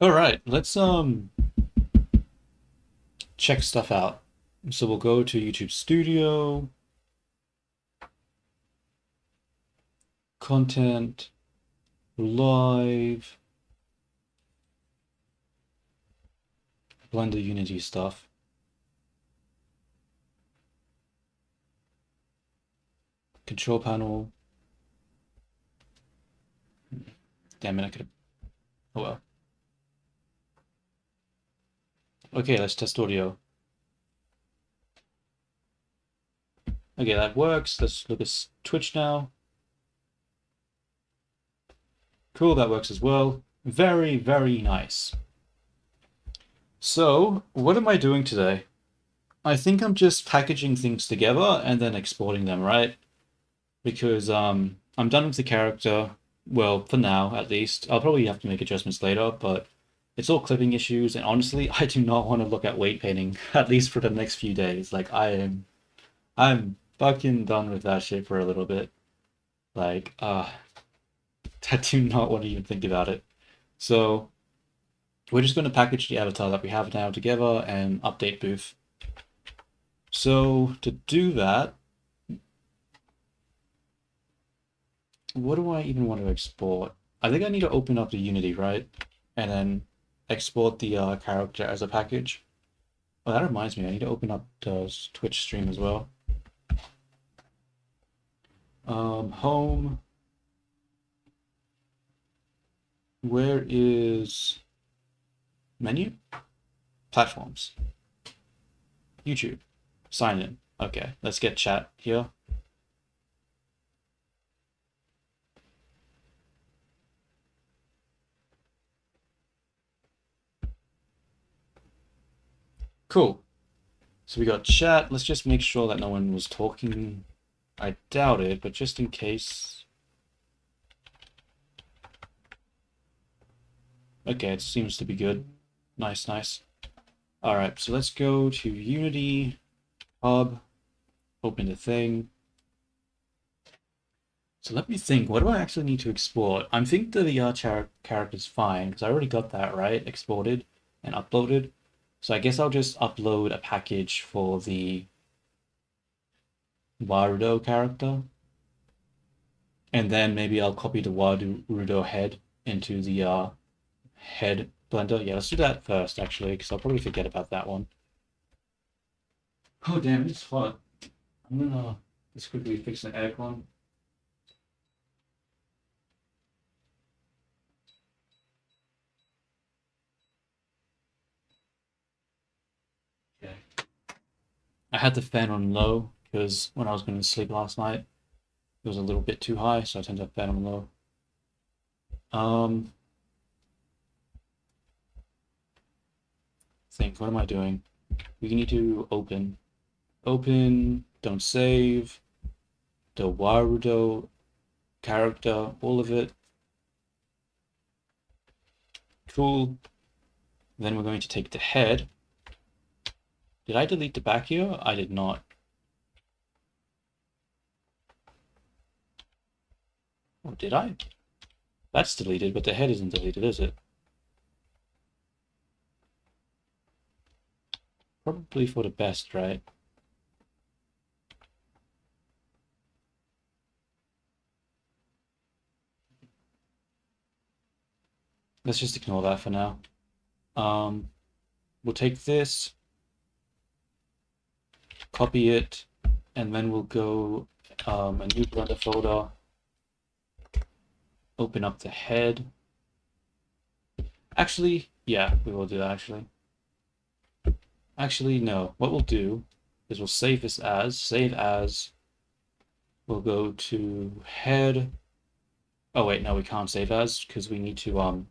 All right, let's check stuff out. So we'll go to YouTube Studio, content, live, Blender Unity stuff. Control panel. Damn it, I could have. Oh well. Okay, let's test audio. Okay, that works. Let's look at Twitch now. Cool, that works as well. Very, very nice. So, what am I doing today? I think I'm just packaging things together and then exporting them, right? Because I'm done with the character. Well, for now at least. I'll probably have to make adjustments later, but it's all clipping issues, and honestly, I do not want to look at weight painting, at least for the next few days. Like I'm fucking done with that shit for a little bit. Like, I do not want to even think about it. So we're just going to package the avatar that we have now together and update Booth. So to do that, what do I even want to export? I think I need to open up the Unity, right? And then export the character as a package. Oh, that reminds me, I need to open up the Twitch stream as well. Home. Where is menu? Platforms. YouTube. Sign in. Okay, let's get chat here. Cool. So we got chat. Let's just make sure that no one was talking. I doubt it, but just in case. Okay, it seems to be good. Nice, nice. All right, so let's go to Unity, Hub, open the thing. So let me think, what do I actually need to export? I think the VR character's fine, because I already got that, right? Exported and uploaded. So I guess I'll just upload a package for the Warudo character. And then maybe I'll copy the Warudo head into the head blender. Yeah, let's do that first, actually, because I'll probably forget about that one. Oh, damn, it's hot. I'm gonna just quickly fix the aircon. Okay. I had the fan on low because when I was going to sleep last night, it was a little bit too high, so I turned the fan on low. Um, think, what am I doing? We need to open. Open, don't save, the Warudo character, all of it. Cool. Then we're going to take the head. Did I delete the back here? I did not. Or did I? That's deleted, but the head isn't deleted, is it? Probably for the best, right? Let's just ignore that for now. We'll take this, copy it, and then we'll go a new Blender folder, open up the head. Actually, yeah, we will do that actually. Actually, no. What we'll do is we'll save this as, save as, we'll go to head. Oh wait, no, we can't save as because we need to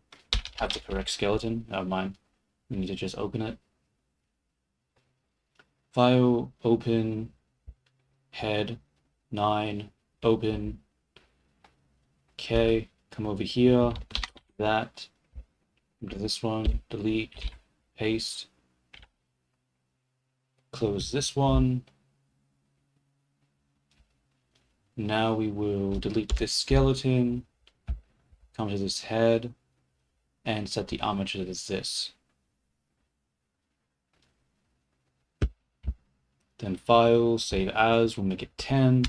have the correct skeleton. Never mind. We need to just open it. File, open, head, 9, open. Okay, come over here, that, into this one, delete, paste, close this one. Now we will delete this skeleton, come to this head, and set the armature as this. Then file, save as, we'll make it 10.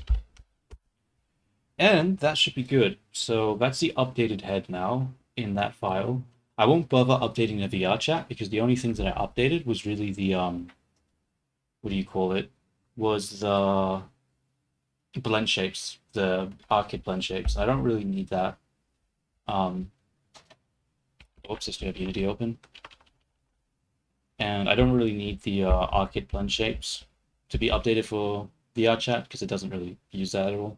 And that should be good. So that's the updated head now in that file. I won't bother updating the VR chat because the only things that I updated was really the what do you call it? Was the blend shapes, the arcade blend shapes. I don't really need that. Oops, I still have Unity open. And I don't really need the arcade blend shapes to be updated for VR chat because it doesn't really use that at all.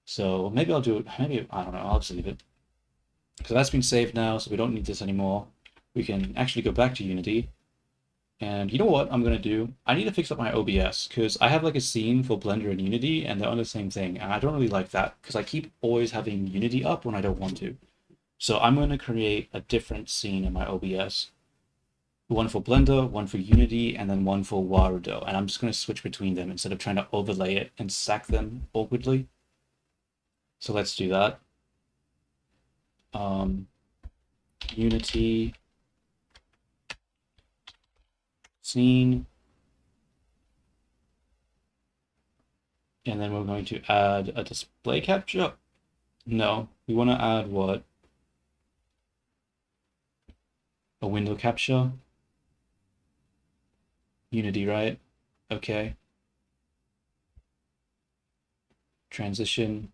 So maybe I'll do it. Maybe, I don't know, I'll just leave it. So that's been saved now, so we don't need this anymore. We can actually go back to Unity. And you know what I'm going to do? I need to fix up my OBS because I have like a scene for Blender and Unity and they're on the same thing. And I don't really like that because I keep always having Unity up when I don't want to. So I'm going to create a different scene in my OBS. One for Blender, one for Unity, and then one for Warudo. And I'm just going to switch between them instead of trying to overlay it and stack them awkwardly. So let's do that. Unity scene. And then we're going to add a display capture. No, we want to add what? A window capture. Unity, right? Okay. Transition.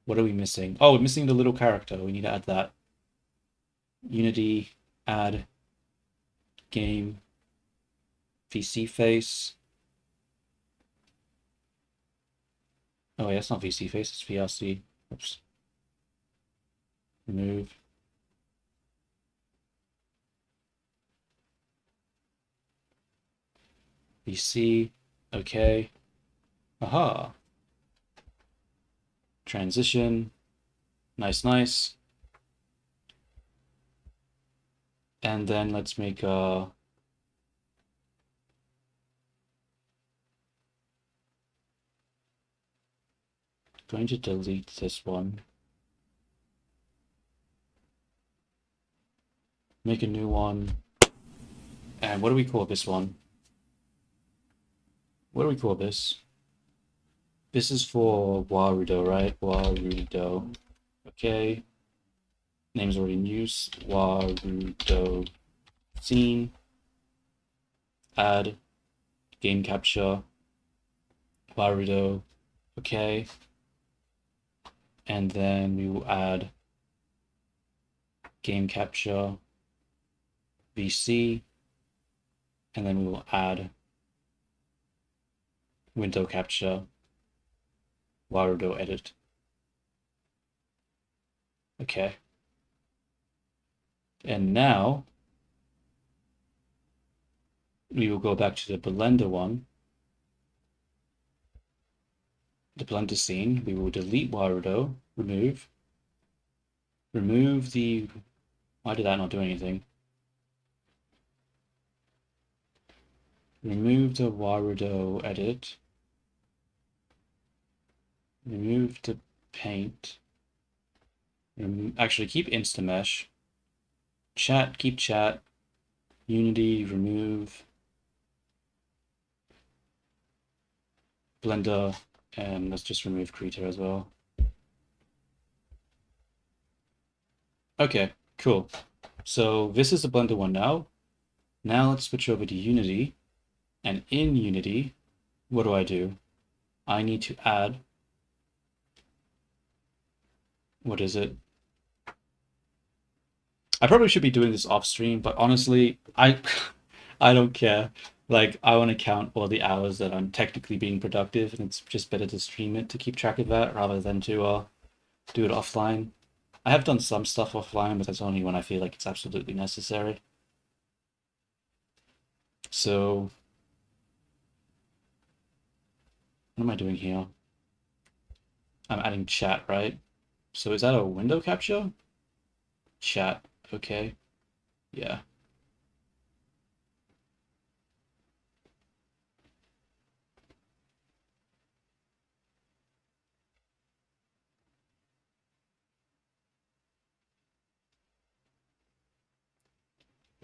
What are we missing? Oh, we're missing the little character. We need to add that. Unity, add game VC face. Oh, yeah, it's not VC face, it's VRC. Oops. Remove. VC. Okay. Aha. Transition. Nice, nice. And then let's make a going to delete this one. Make a new one. And what do we call this one? What do we call this? This is for Warudo, right? Warudo. Okay. Name's already in use. Warudo scene. Add game capture. Warudo. Okay. And then we will add game capture VC. And then we will add window capture Warudo edit. Okay. And now we will go back to the Blender one. The Blender scene. We will delete Warudo, remove the, why did that not do anything? Remove the Warudo edit. Remove the paint. Actually, keep Instamesh. Chat, keep chat. Unity, remove. Blender, and let's just remove Krita as well. Okay, cool. So this is the Blender one now. Now let's switch over to Unity. And in Unity, what do? I need to add, what is it? I probably should be doing this off stream, but honestly, I don't care. Like, I want to count all the hours that I'm technically being productive, and it's just better to stream it to keep track of that rather than to do it offline. I have done some stuff offline, but that's only when I feel like it's absolutely necessary. So, what am I doing here? I'm adding chat, right? So is that a window capture? Chat, okay. Yeah.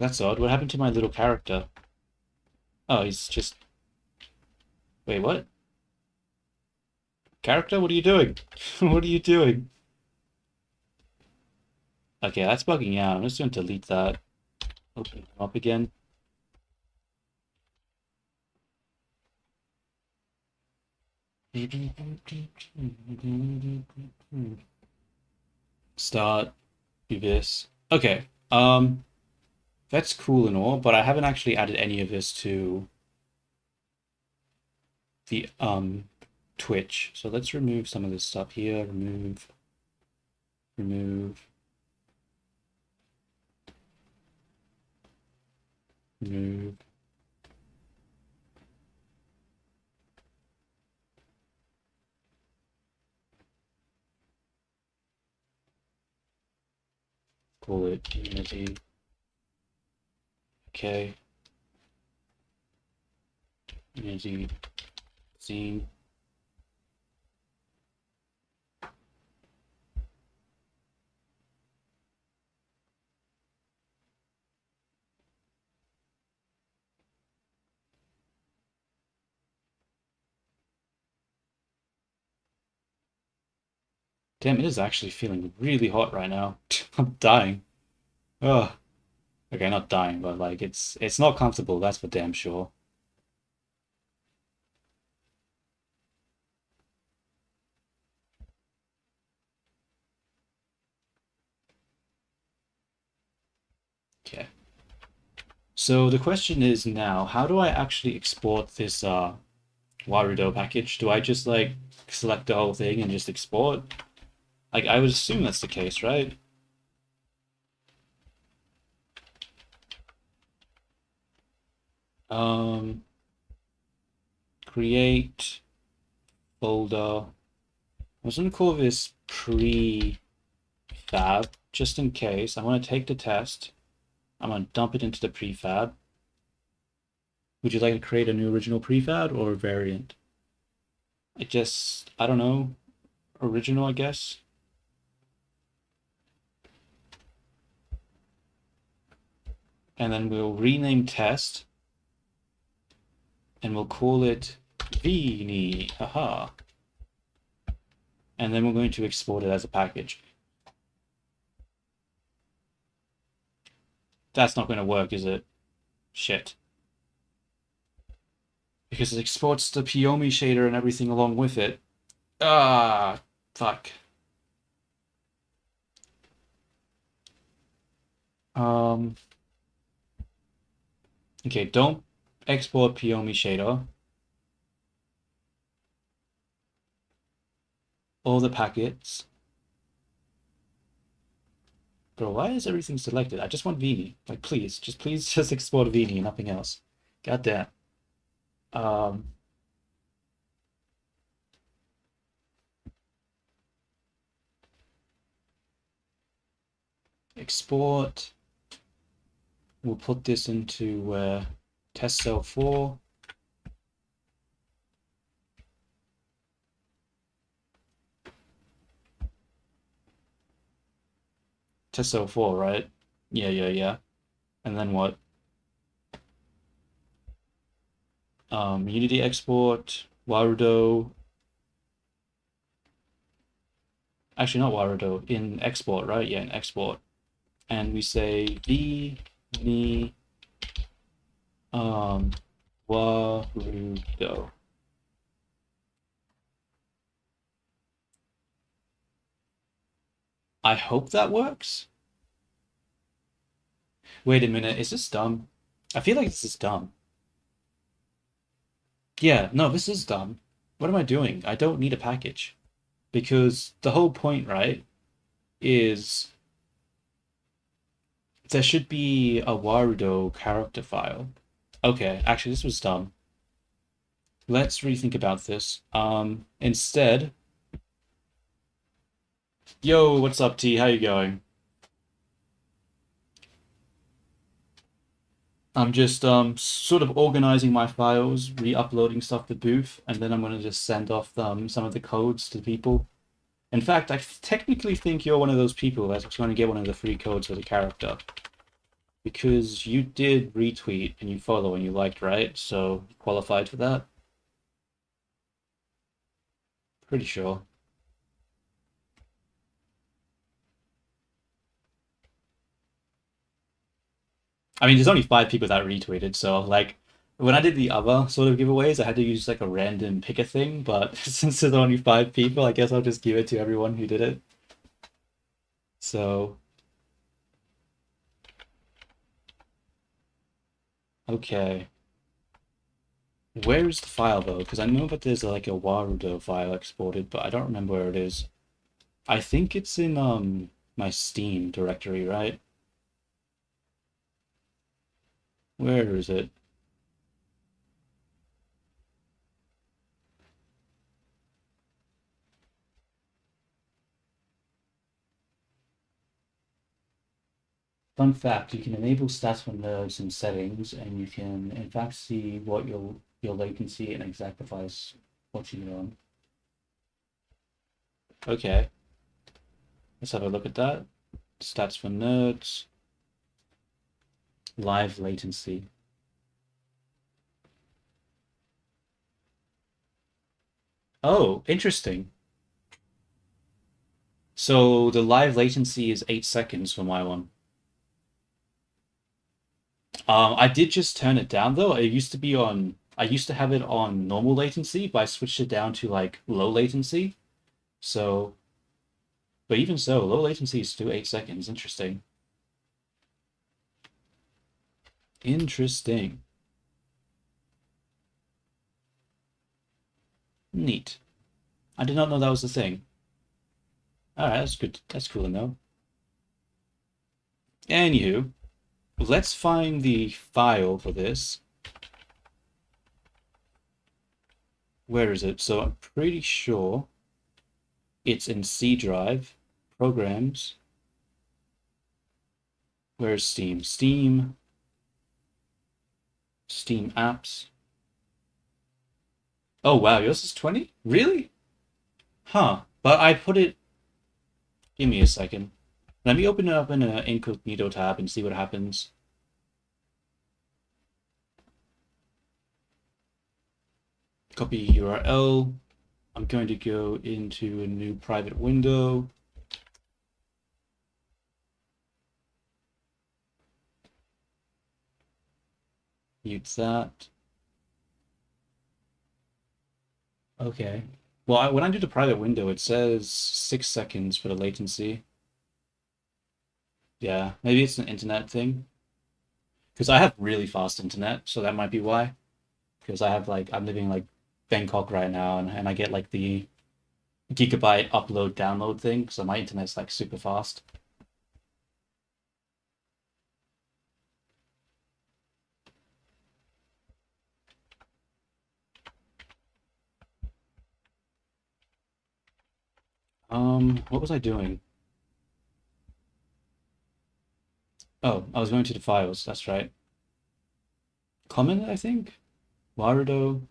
That's odd. What happened to my little character? Oh, he's just... Wait, what? Character, what are you doing? What are you doing? Okay, that's bugging out. I'm just going to delete that. Open him up again. Start. Do this. Okay. That's cool and all, but I haven't actually added any of this to the Twitch. So let's remove some of this stuff here. Remove. Remove. Remove. Call it community. Okay. Community scene. Damn, it is actually feeling really hot right now. I'm dying. Ugh. Okay, not dying, but like it's not comfortable, that's for damn sure. Okay. So the question is now, how do I actually export this Warudo package? Do I just like select the whole thing and just export? Like I would assume that's the case, right? Um Create folder. I was gonna call this prefab just in case. I want to take the test. I'm gonna dump it into the prefab. Would you like to create a new original prefab or a variant? I don't know, original, I guess. And then we'll rename test and we'll call it Vini, haha. And then we're going to export it as a package. That's not going to work, is it? Shit. Because it exports the Pyomi shader and everything along with it. Ah, fuck. Okay, don't export Pyomi shader. All the packets. Bro, why is everything selected? I just want Vini. Like, please just export Vini and nothing else. God damn. Export. We'll put this into test cell 4. Test cell 4, right? Yeah. And then what? Unity export, Warudo. Actually, not Warudo, in export, right? Yeah, in export. And we say Vini Warudo. I hope that works. Wait a minute, is this dumb? I feel like this is dumb. Yeah, no, this is dumb. What am I doing? I don't need a package. Because the whole point, right, is there should be a Warudo character file. Okay, actually, this was dumb. Let's rethink about this. Instead, yo, what's up, T? How you going? I'm just sort of organizing my files, re-uploading stuff to Booth, and then I'm gonna just send off some of the codes to people. In fact, I technically think you're one of those people that's going to get one of the free codes for the character. Because you did retweet and you follow and you liked, right? So you qualified for that? Pretty sure. I mean, there's only 5 people that retweeted, so like when I did the other sort of giveaways, I had to use like a random pick a thing, but since there's only 5 people, I guess I'll just give it to everyone who did it. So, okay. Where is the file though? Because I know that there's like a Warudo file exported, but I don't remember where it is. I think it's in my Steam directory, right? Where is it? Fun fact, you can enable stats for nerds in settings, and you can in fact see what your latency and exact device watching it on. Okay, let's have a look at that. Stats for nerds, live latency. Oh, interesting. So the live latency is 8 seconds for my one. I did just turn it down though. It used to be on. I used to have it on normal latency, but I switched it down to like low latency. So, but even so, low latency is still 8 seconds. Interesting. Interesting. Neat. I did not know that was a thing. All right, that's good. That's cool to know. Anywho, let's find the file for this. Where is it? So I'm pretty sure it's in C drive, programs. Where's Steam? Steam apps. Oh wow, yours is 20? Really? Huh. But I put it. Give me a second. Let me open it up in an incognito tab and see what happens. Copy URL. I'm going to go into a new private window. Mute that. Okay. Well, when I do the private window, it says 6 seconds for the latency. Yeah, maybe it's an internet thing. Because I have really fast internet, so that might be why. Because I have like, I'm living like Bangkok right now, and I get like the gigabyte upload download thing, so my internet's like super fast. What was I doing? Oh, I was going to the files, that's right. Comment, I think? Warudo.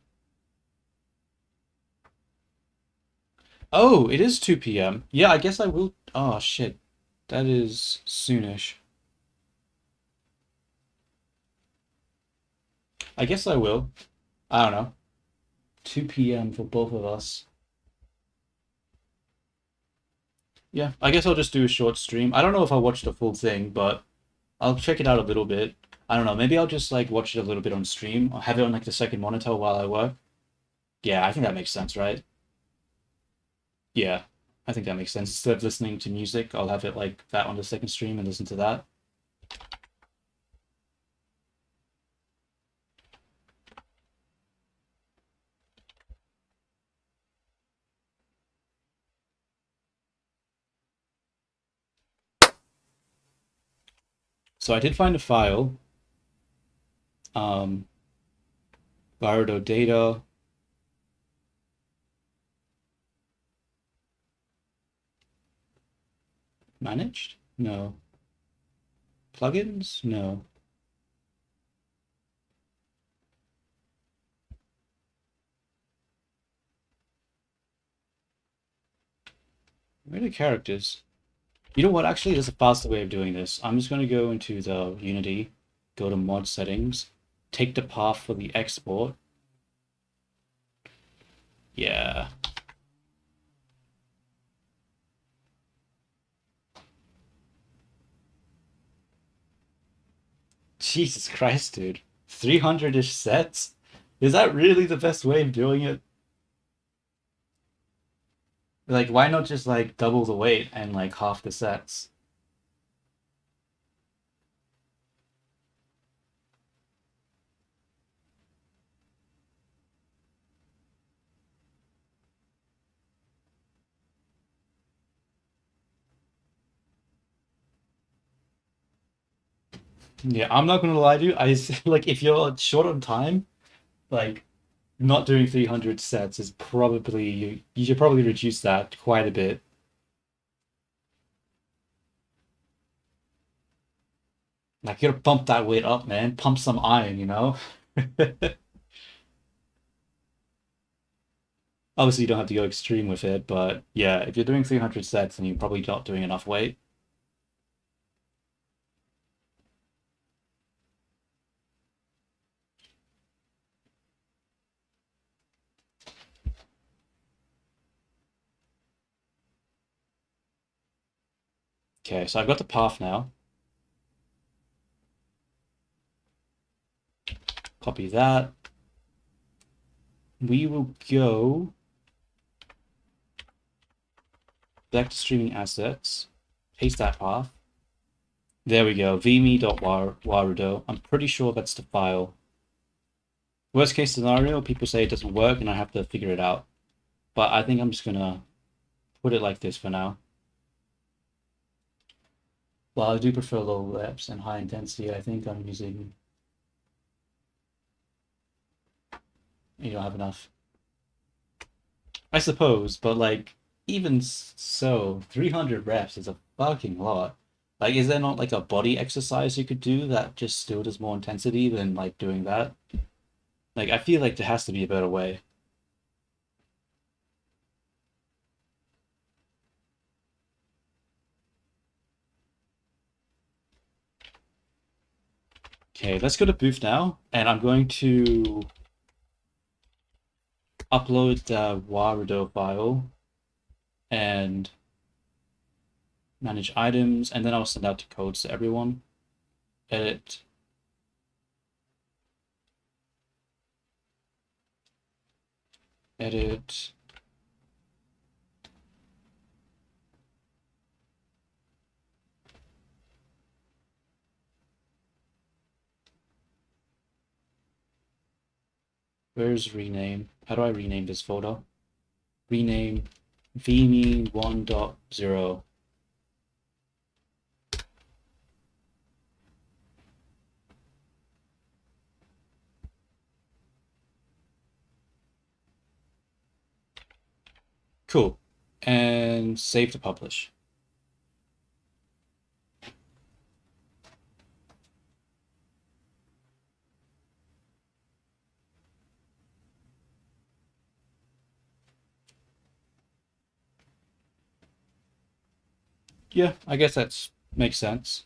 Oh, it is 2 p.m. Yeah, I guess I will. Oh, shit. That is soonish. I guess I will. I don't know. 2 p.m. for both of us. Yeah, I guess I'll just do a short stream. I don't know if I'll watch the full thing, but I'll check it out a little bit. I don't know. Maybe I'll just like watch it a little bit on stream. I'll have it on like the second monitor while I work. Yeah, I think that makes sense, right? Yeah, I think that makes sense. Instead of listening to music, I'll have it like that on the second stream and listen to that. So I did find a file. Um, Barudo data. Managed? No. Plugins? No. Where are the characters? You know what? Actually, there's a faster way of doing this. I'm just going to go into the Unity, go to mod settings, take the path for the export. Yeah. Jesus Christ, dude. 300-ish sets? Is that really the best way of doing it? Like, why not just like double the weight and like half the sets? Yeah, I'm not gonna lie to you. Like if you're short on time, like not doing 300 sets is probably you should probably reduce that quite a bit. Like you gotta pump that weight up, man. Pump some iron, you know? Obviously, you don't have to go extreme with it, but yeah, if you're doing 300 sets and you're probably not doing enough weight. Okay, so I've got the path now. Copy that. We will go back to streaming assets, paste that path. There we go, vme.warudo. I'm pretty sure that's the file. Worst case scenario, people say it doesn't work and I have to figure it out. But I think I'm just gonna put it like this for now. Well, I do prefer low reps and high intensity. I think I'm using. You don't have enough. I suppose, but like, even so, 300 reps is a fucking lot. Like, is there not like a body exercise you could do that just still does more intensity than like doing that? Like, I feel like there has to be a better way. Okay, let's go to Booth now, and I'm going to upload the Warudo file and manage items, and then I'll send out the codes to everyone. Edit. Edit. Where's rename? How do I rename this folder? Rename vme 1.0. Cool. And save to publish. Yeah, I guess that's makes sense.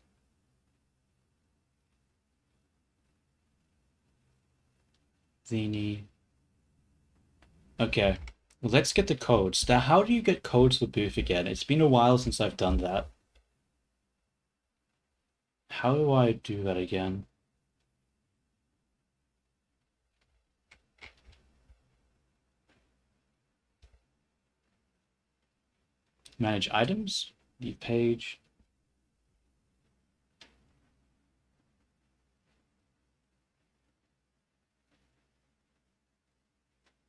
Zini. Okay. Let's get the codes. Now, how do you get codes for Booth again? It's been a while since I've done that. How do I do that again? Manage items? View page.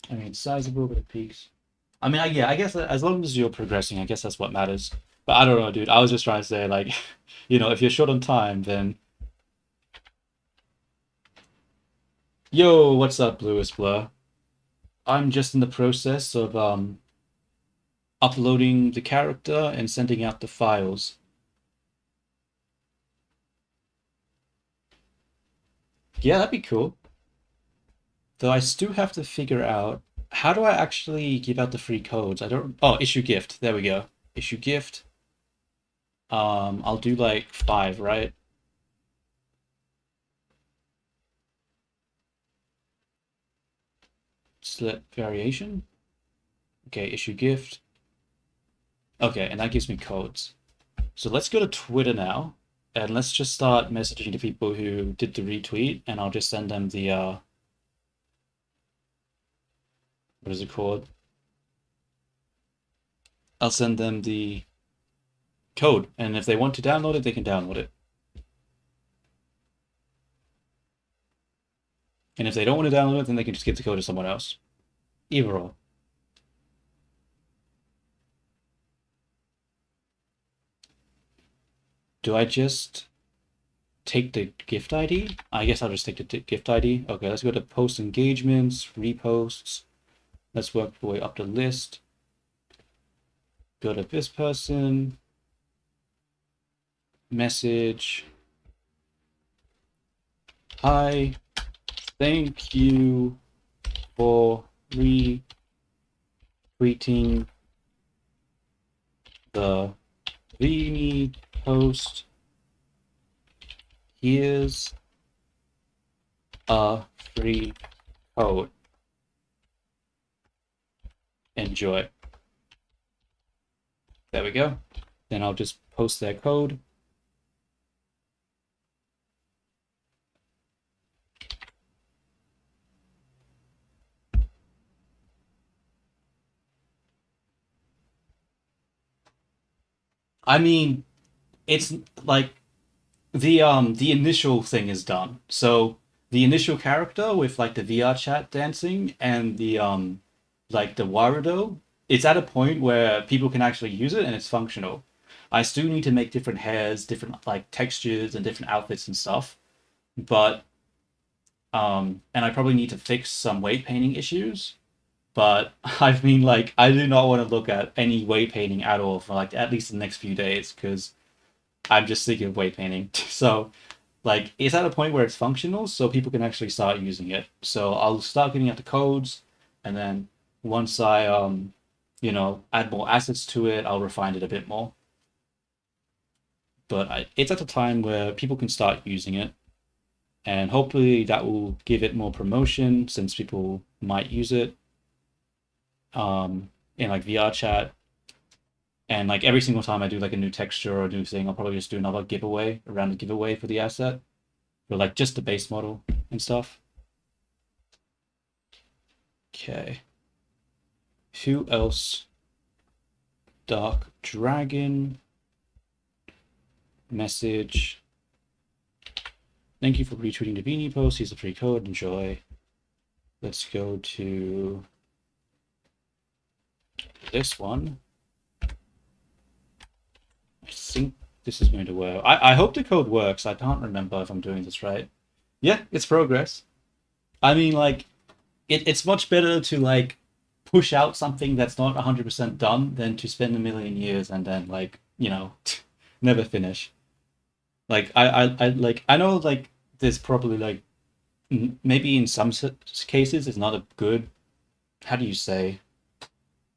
I mean, sizable, but it peaks. I mean, yeah, I guess as long as you're progressing, I guess that's what matters. But I don't know, dude. I was just trying to say, like, if you're short on time, then yo, what's up, Bluest Blur? I'm just in the process of uploading the character and sending out the files. Yeah, that'd be cool. Though I still have to figure out how do I actually give out the free codes? I don't. Oh, issue gift. There we go. Issue gift. I'll do like 5, right? Select variation. Okay, issue gift. Okay, and that gives me codes. So let's go to Twitter now, and let's just start messaging the people who did the retweet, and I'll just send them the what is it called? I'll send them the code, and if they want to download it, they can download it. And if they don't want to download it, then they can just give the code to someone else. Either or. Do I just take the gift ID? I guess I'll just take the gift ID. Okay, let's go to post engagements, reposts. Let's work our way up the list. Go to this person, message. Hi, thank you for retweeting the Vini post. Here's a free code. Enjoy. There we go. Then I'll just post their code. I mean, it's like the initial thing is done. So the initial character with like the VR chat dancing and the like the Warudo, it's at a point where people can actually use it and it's functional. I still need to make different hairs, different like textures and different outfits and stuff. But and I probably need to fix some weight painting issues. But I've been like I do not want to look at any weight painting at all for like at least the next few days because I'm just sick of weight painting. So like it's at a point where it's functional so people can actually start using it. So I'll start getting out the codes, and then once I add more assets to it, I'll refine it a bit more. But it's at a time where people can start using it, and hopefully that will give it more promotion since people might use it in like VR chat. And like every single time I do like a new texture or a new thing, I'll probably just do another giveaway around the giveaway for the asset, for like just the base model and stuff. Okay. Who else? Dark Dragon. Message. Thank you for retweeting the Beanie post. Here's a free code. Enjoy. Let's go to this one. I think this is going to work. I hope the code works. I can't remember if I'm doing this right. Yeah, it's progress. I mean, like, it's much better to like push out something that's not 100% done than to spend a million years and then like never finish. Like I like I know like there's probably like maybe in some cases it's not a good, how do you say,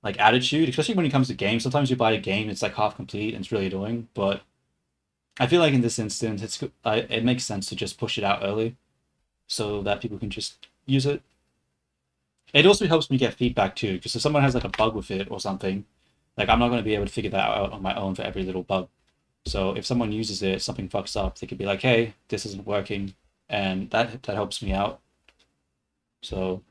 like attitude, especially when it comes to games. Sometimes you buy a game, it's like half complete and it's really annoying. But I feel like in this instance, it makes sense to just push it out early so that people can just use it. It also helps me get feedback too, because if someone has like a bug with it or something, like I'm not going to be able to figure that out on my own for every little bug. So if someone uses it, something fucks up, they could be like, "Hey, this isn't working," and that helps me out. So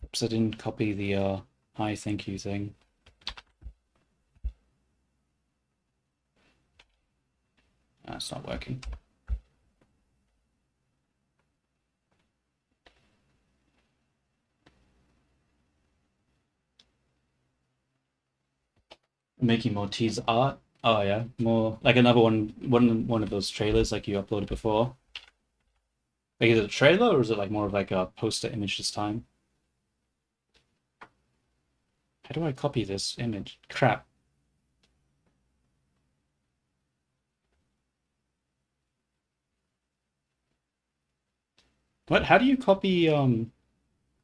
oops, I didn't copy the hi, thank you thing. That's not working. Making more teaser art. Oh yeah, more like another one of those trailers like you uploaded before. Like is it a trailer or is it like more of like a poster image this time? How do I copy this image? Crap. What? How do you copy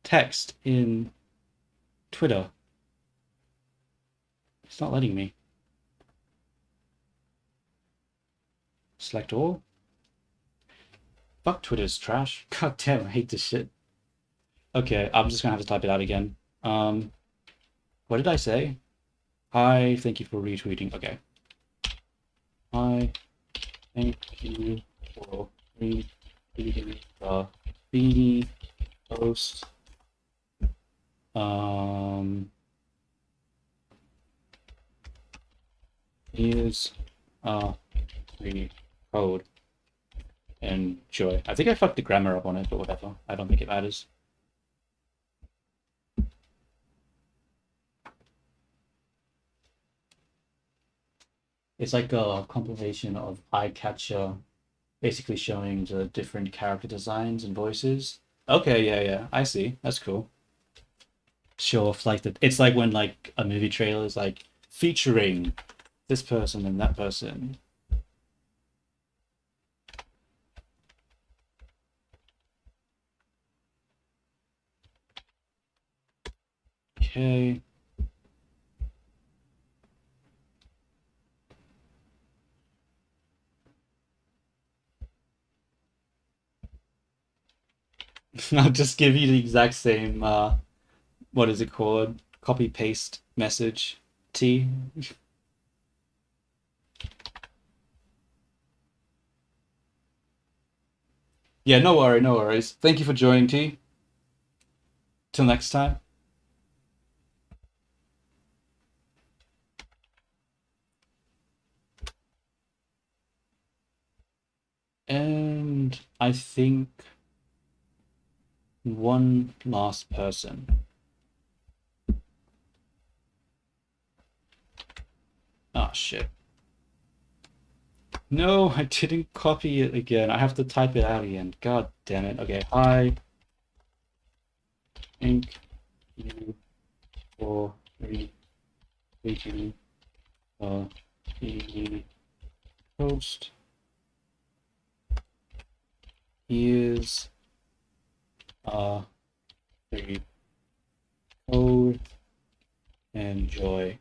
text in Twitter? It's not letting me. Select all. Fuck Twitter's trash. God damn, I hate this shit. Okay, I'm just gonna have to type it out again. Um, what did I say? Hi, thank you for retweeting. Okay. Hi, thank you for retweeting the Beanie post. Here's the code. Enjoy. I think I fucked the grammar up on it, but whatever. I don't think it matters. It's like a compilation of eye catcher, basically showing the different character designs and voices. Okay, yeah, yeah, I see. That's cool. Show off like the. It's like when like a movie trailer is like featuring this person and that person. Okay. I'll just give you the exact same what is it called? Copy paste message T. Yeah, no worry, no worries. Thank you for joining T. Till next time. And I think one last person. Oh shit. No, I didn't copy it again. I have to type it out again. God damn it. Okay, hi. Thank you for retweeting the post. Here's the code. Enjoy.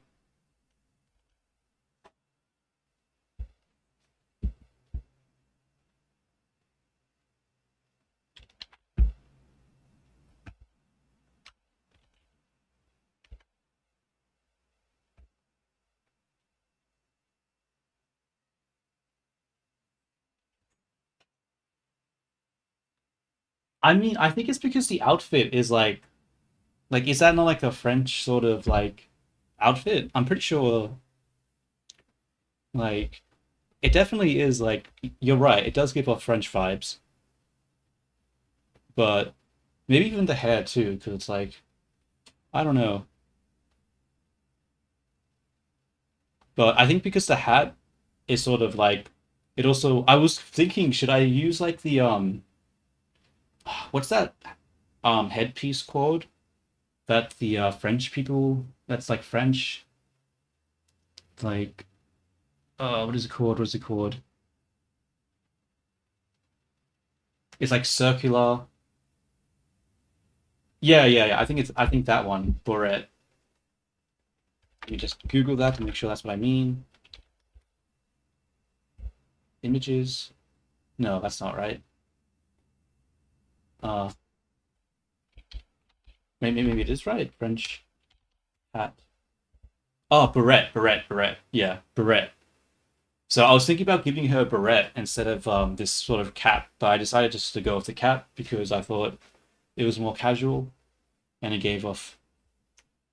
I mean, I think it's because the outfit is like is that not like a French sort of like outfit? I'm pretty sure like it definitely is like you're right, it does give off French vibes, but maybe even the hair too, because it's like I don't know. But I think because the hat is sort of like it also I was thinking should I use like the what's that headpiece called that the French people that's like French like what is it called? What is it called? It's like circular. Yeah, yeah, yeah. I think that one, Boret. Let me just Google that to make sure that's what I mean. Images. No, that's not right. Uh maybe it is right. French hat. Oh, beret. Yeah, beret. So I was thinking about giving her a beret instead of this sort of cap, but I decided just to go with the cap because I thought it was more casual and it gave off,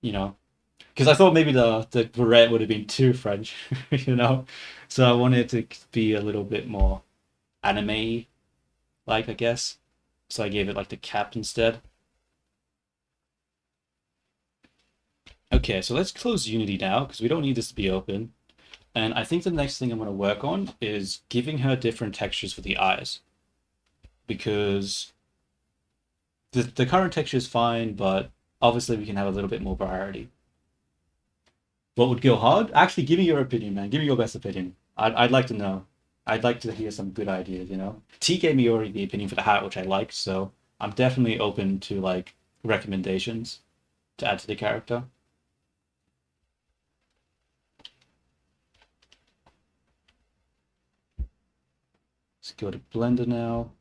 you know, because I thought maybe the beret would have been too French, you know. So I wanted it to be a little bit more anime like, I guess. So I gave it like the cap instead. Okay, so let's close Unity now because we don't need this to be open. And I think the next thing I'm going to work on is giving her different textures for the eyes because the current texture is fine, but obviously we can have a little bit more variety. What would go hard? Actually, give me your opinion, man. Give me your best opinion. I'd like to know. I'd like to hear some good ideas, you know? T gave me already the opinion for the hat, which I liked, so I'm definitely open to like recommendations to add to the character. Let's go to Blender now.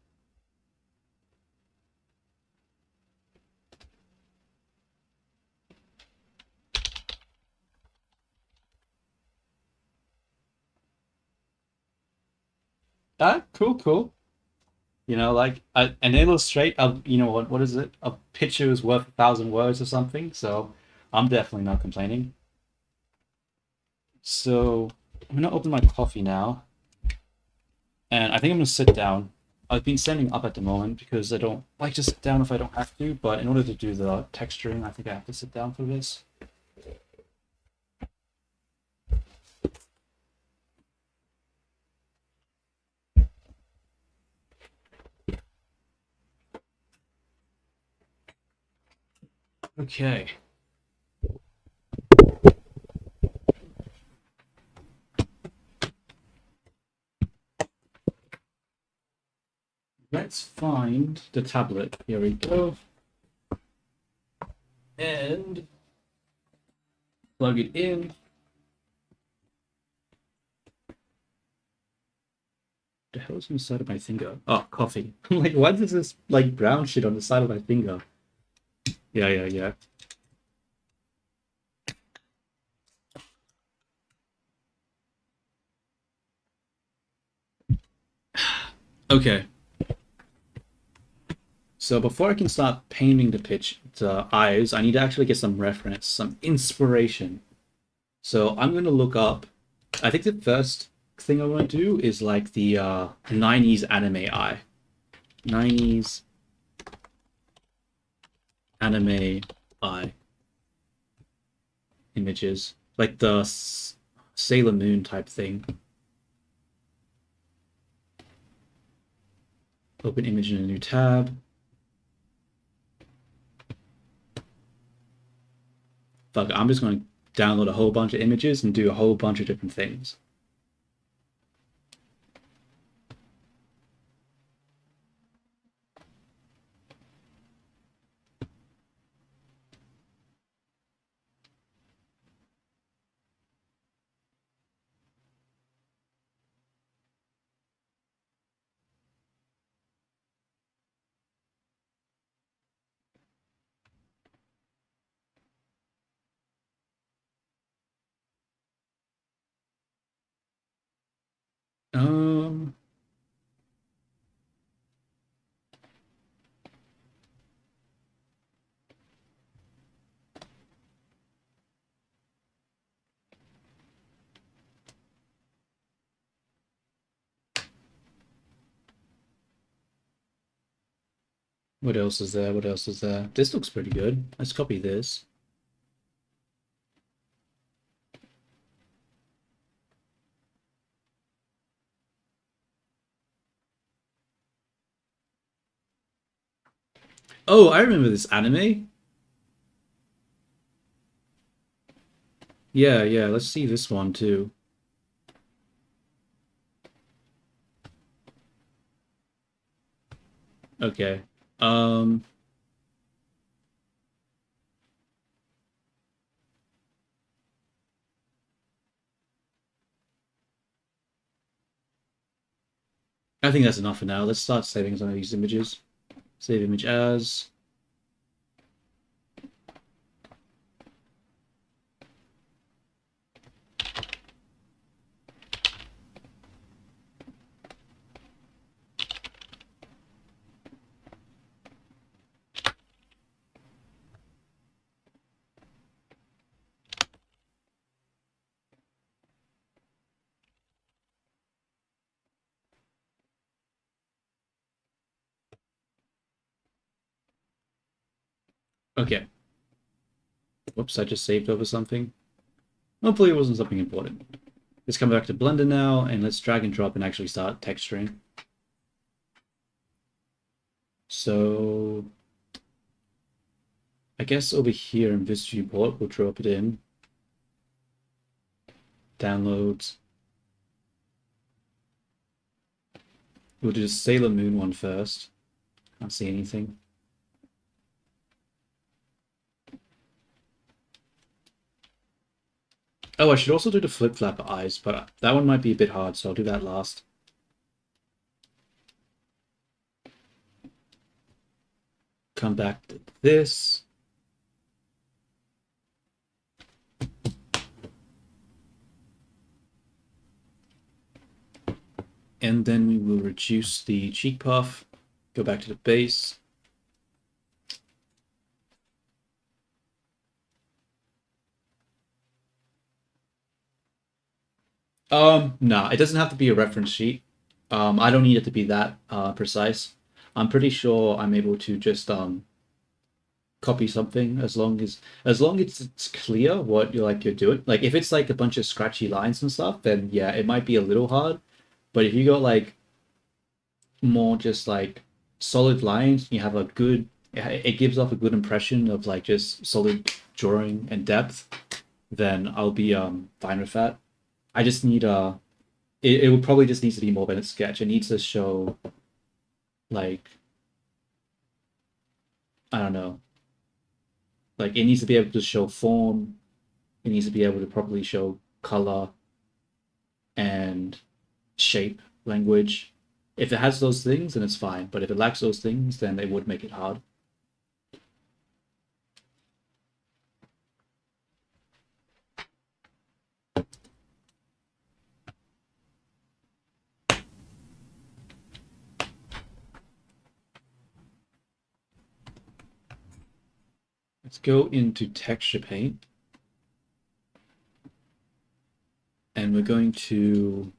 Ah, cool, cool. You know, like an illustrate, you know what is it? A picture is worth 1,000 words or something. So I'm definitely not complaining. So I'm gonna open my coffee now, and I think I'm gonna sit down. I've been standing up at the moment because I don't like to sit down if I don't have to, but in order to do the texturing, I think I have to sit down for this. Okay. Let's find the tablet. Here we go. And plug it in. The hell is on the side of my finger? Oh, coffee. I'm like, why is this like brown shit on the side of my finger? Yeah, yeah, yeah. Okay. So before I can start painting the eyes, I need to actually get some reference, some inspiration. So I'm gonna look up. I think the first thing I want to do is like the 90s anime eye. 90s anime eye images, like the Sailor Moon type thing. Open image in a new tab. Fuck, I'm just going to download a whole bunch of images and do a whole bunch of different things. Um, what else is there? What else is there? This looks pretty good. Let's copy this. Oh, I remember this anime. Yeah, yeah, let's see this one too. Okay. Um, I think that's enough for now. Let's start saving some of these images. Save image as. Okay. Whoops, I just saved over something. Hopefully it wasn't something important. Let's come back to Blender now and let's drag and drop and actually start texturing. So I guess over here in this viewport, we'll drop it in. Downloads. We'll do the Sailor Moon one first. Can't see anything. Oh, I should also do the flip flap eyes, but that one might be a bit hard, so I'll do that last. Come back to this. And then we will reduce the cheek puff, go back to the base. No, it doesn't have to be a reference sheet. I don't need it to be that precise. I'm pretty sure I'm able to just copy something as long as it's clear what you're doing. Like if it's like a bunch of scratchy lines and stuff, then yeah, it might be a little hard. But if you got like more just like solid lines, you have a good it gives off a good impression of like just solid drawing and depth, then I'll be fine with that. I just need it would probably just needs to be more than a sketch. It needs to show like I don't know. Like it needs to be able to show form, it needs to be able to properly show color and shape, language. If it has those things, then it's fine. But if it lacks those things, then it would make it hard. Let's go into texture paint. And we're going to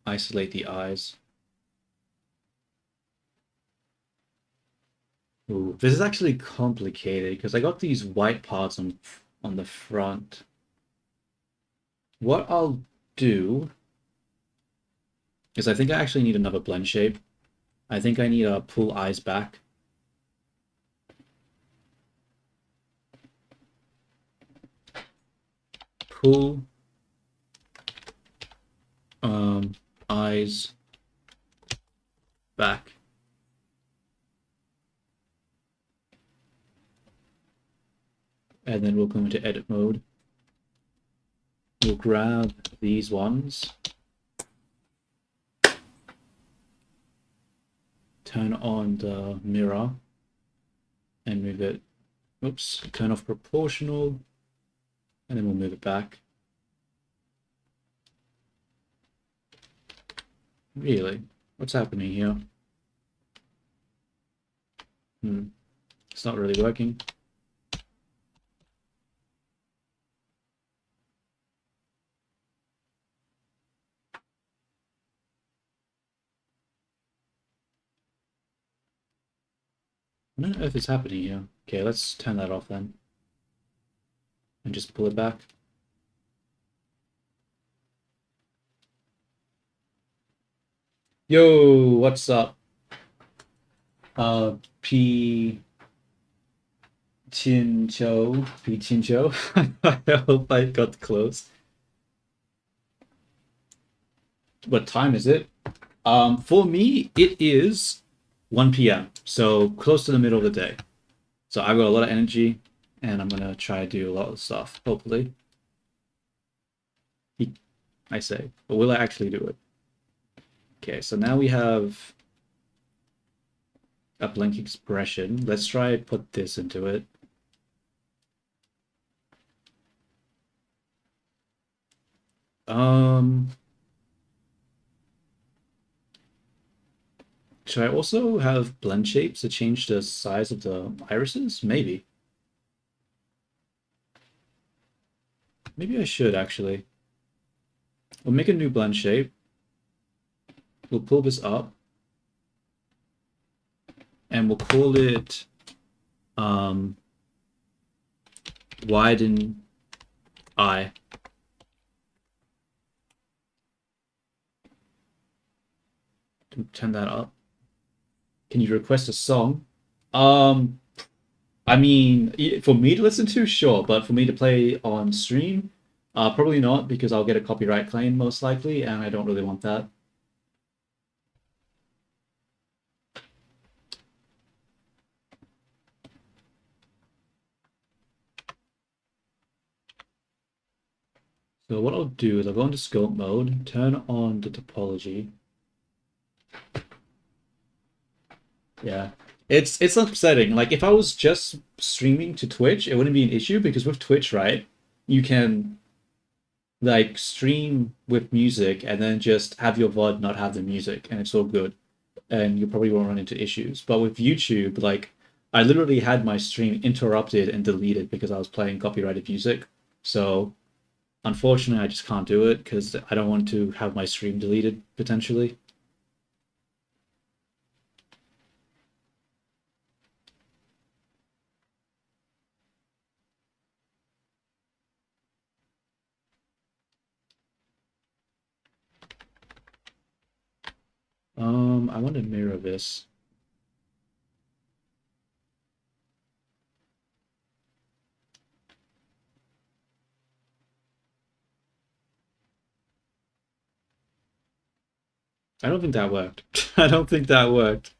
isolate the eyes. Ooh, this is actually complicated because I got these white parts on the front. What I'll do is I think I actually need another blend shape. I think I need to pull eyes back. Pull eyes back. And then we'll go into edit mode. We'll grab these ones. Turn on the mirror and move it. Oops, turn off proportional. And then we'll move it back. Really? What's happening here? It's not really working. What on earth is happening here? Okay, let's turn that off then. And just pull it back. Yo, what's up? P Chincho. I hope I got close. What time is it? For me, it is 1 p.m. So close to the middle of the day. So I've got a lot of energy, and I'm gonna try to do a lot of stuff. Hopefully, I say, but will I actually do it? Okay, so now we have a blank expression. Let's try and put this into it. Should I also have blend shapes to change the size of the irises? Maybe. Maybe I should actually. We'll make a new blend shape. We'll pull this up. And we'll call it widen eye. Turn that up. Can you request a song? I mean, for me to listen to, sure, but for me to play on stream, probably not, because I'll get a copyright claim most likely, and I don't really want that. So what I'll do is I'll go into scope mode, turn on the topology. Yeah. It's upsetting. Like if I was just streaming to Twitch, it wouldn't be an issue because with Twitch, right, you can like stream with music and then just have your VOD not have the music and it's all good. And you probably won't run into issues. But with YouTube, like I literally had my stream interrupted and deleted because I was playing copyrighted music. So unfortunately, I just can't do it because I don't want to have my stream deleted potentially. I want to mirror this. I don't think that worked. I don't think that worked.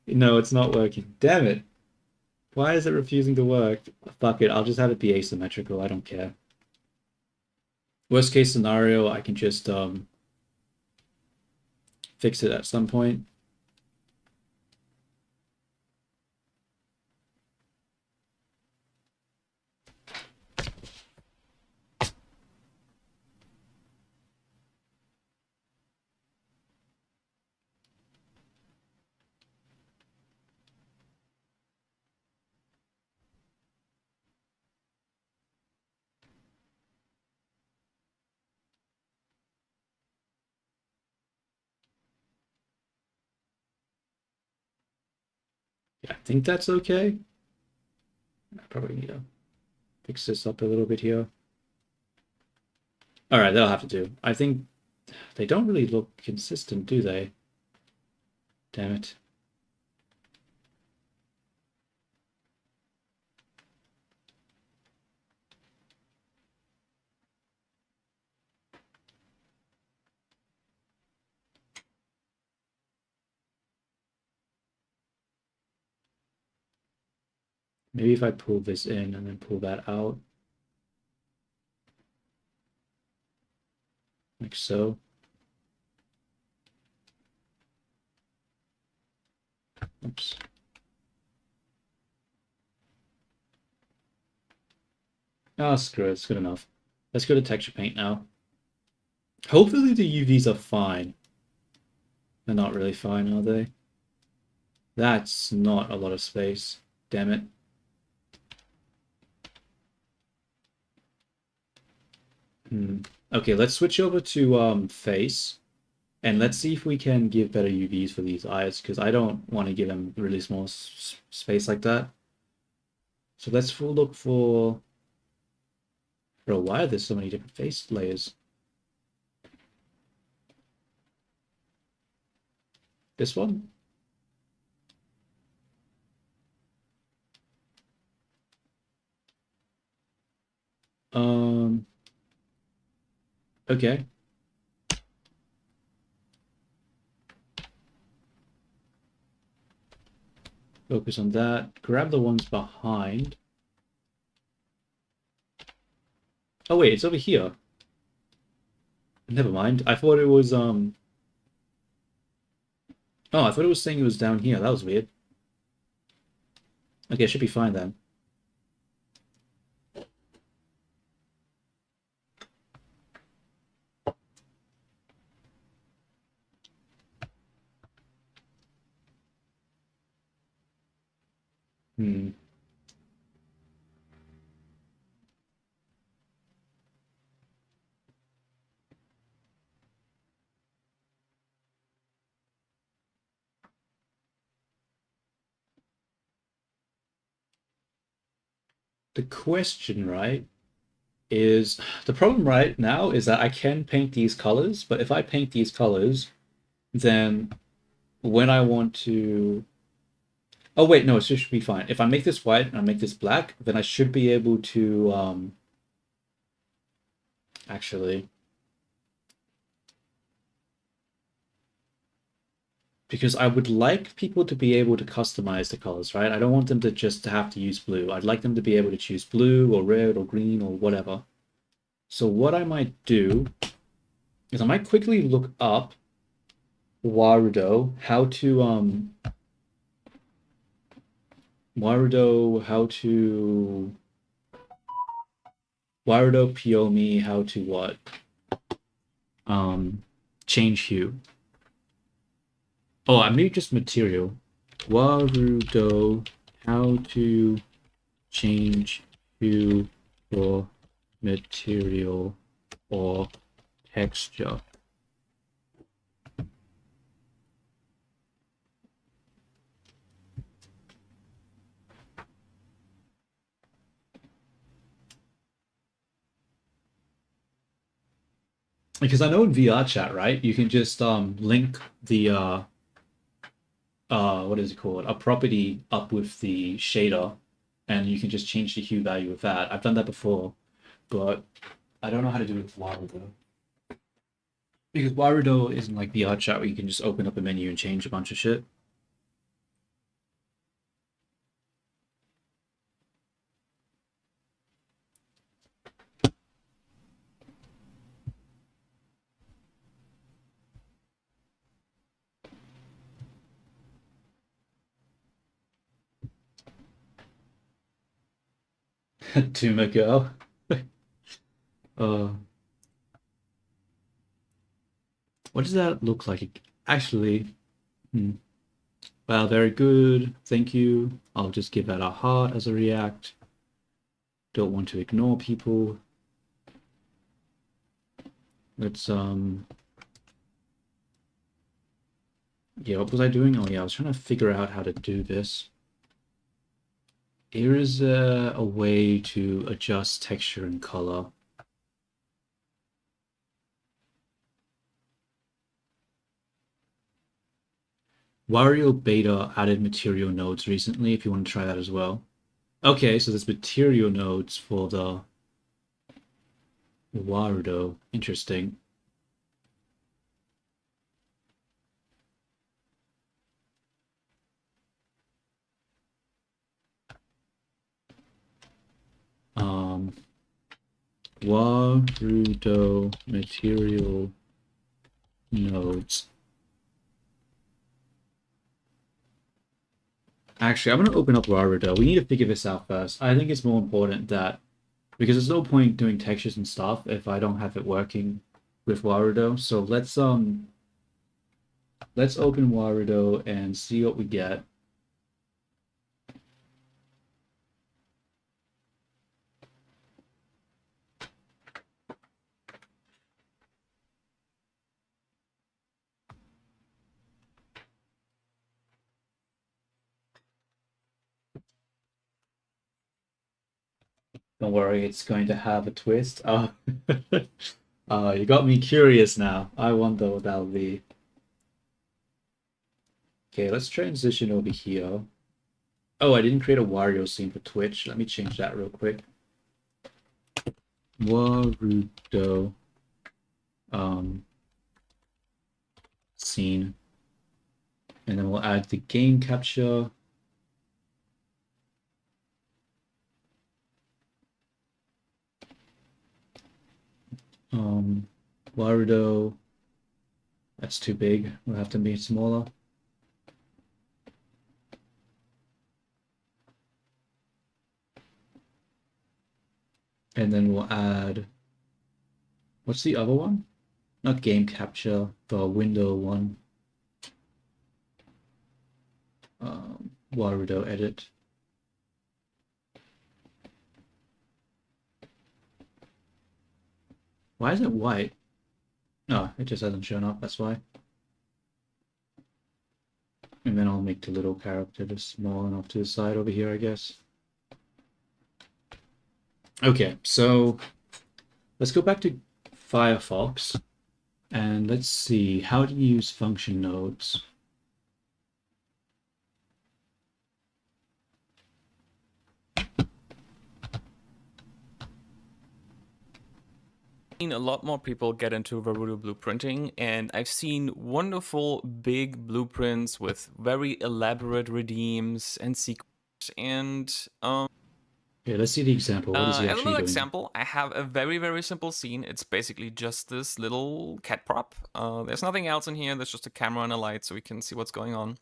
No, it's not working. Damn it. Why is it refusing to work? Fuck it, I'll just have it be asymmetrical. I don't care. Worst case scenario, I can just fix it at some point. Yeah, I think that's okay. I probably need to fix this up a little bit here. All right, that'll have to do. I think they don't really look consistent, do they? Damn it. Maybe if I pull this in and then pull that out, like so. Oops. Oh, screw it. It's good enough. Let's go to texture paint now. Hopefully the UVs are fine. They're not really fine, are they? That's not a lot of space. Damn it. Okay, let's switch over to face. And let's see if we can give better UVs for these eyes, because I don't want to give them really small space like that. So let's full look for... Bro, why are there so many different face layers? This one? Okay. Focus on that. Grab the ones behind. Oh wait, it's over here. Never mind. I thought it was Oh, I thought it was saying it was down here. That was weird. Okay, it should be fine then. Hmm. The question, right, is the problem right now is that I can paint these colors, but if I paint these colors, then when I want to... Oh wait, no, it should be fine. If I make this white and I make this black, then I should be able to actually, because I would like people to be able to customize the colors, right? I don't want them to just have to use blue. I'd like them to be able to choose blue or red or green or whatever. So what I might do is I might quickly look up Warudo, Warudo, how to Warudo Piomi, how to what? Um, change hue. Oh, I need just material. Warudo, how to change hue for material or texture. Because I know in VR chat, right, you can just link the what is it called? A property up with the shader, and you can just change the hue value of that. I've done that before, but I don't know how to do it with Warudo. Because Warudo isn't like VR chat where you can just open up a menu and change a bunch of shit. Tuma girl. uh, what does that look like? Actually, well, very good. Thank you. I'll just give that a heart as a react. Don't want to ignore people. Let's yeah, what was I doing? Oh yeah, I was trying to figure out how to do this. Here is a way to adjust texture and color. Wario Beta added material nodes recently, if you want to try that as well. Okay, so there's material nodes for the Warudo. Interesting. Warudo material nodes. Actually, I'm going to open up Warudo. We need to figure this out first. I think it's more important that, because there's no point doing textures and stuff if I don't have it working with Warudo. So let's open Warudo and see what we get. Don't worry, it's going to have a twist. Oh, you got me curious now. I wonder what that'll be. Okay, let's transition over here. Oh, I didn't create a Wario scene for Twitch. Let me change that real quick. Warudo scene. And then we'll add the game capture. Warudo. That's too big. We'll have to make it smaller. And then we'll add, what's the other one? Not game capture, the window one. Warudo edit. Why is it white? No, it just hasn't shown up, that's why. And then I'll make the little character just small enough to the side over here, I guess. Okay, so let's go back to Firefox and let's see how to use function nodes. A lot more people get into Warudo blueprinting, and I've seen wonderful big blueprints with very elaborate redeems and secrets, and Okay, Okay, let's see the example. What is he As a actually little doing? example, I have a very, very simple scene. It's basically just this little cat prop. There's nothing else in here. There's just a camera and a light so we can see what's going on.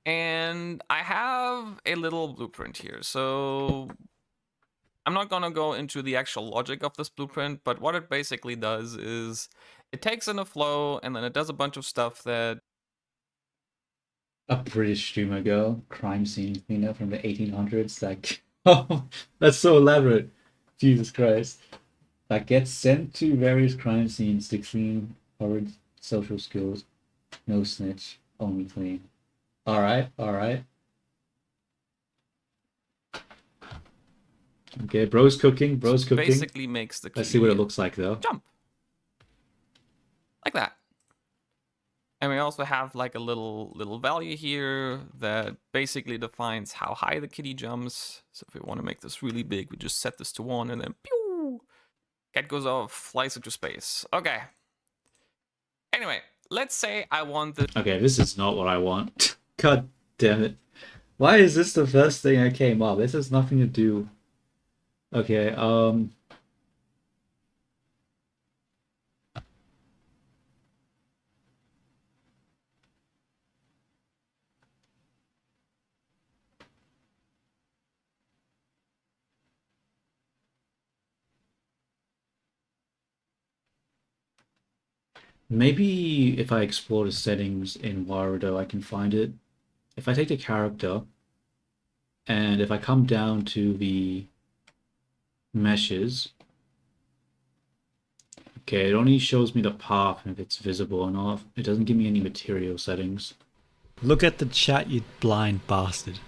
And I have a little blueprint here. So I'm not gonna go into the actual logic of this blueprint, but what it basically does is it takes in a flow and then it does a bunch of stuff that A British streamer girl, crime scene cleaner from the 1800s. Like, oh, that's so elaborate. Jesus Christ. That gets sent to various crime scenes to clean horrid social skills. No snitch, only clean. Alright, alright. Okay, bro's cooking, bro's cooking. basically makes the Let's see what it key looks like though. jump. Like that. And we also have like a little value here that basically defines how high the kitty jumps. So if we want to make this really big, we just set this to 1 and then pew! Cat goes off, flies into space. Okay. Anyway, let's say I want this. Okay, this is not what I want. God damn it. Why is this the first thing that came up? This has nothing to do. Okay, maybe if I explore the settings in Warudo, I can find it. If I take the character, and if I come down to the meshes, okay, it only shows me the path and if it's visible or not. It doesn't give me any material settings. Look at the chat, you blind bastard.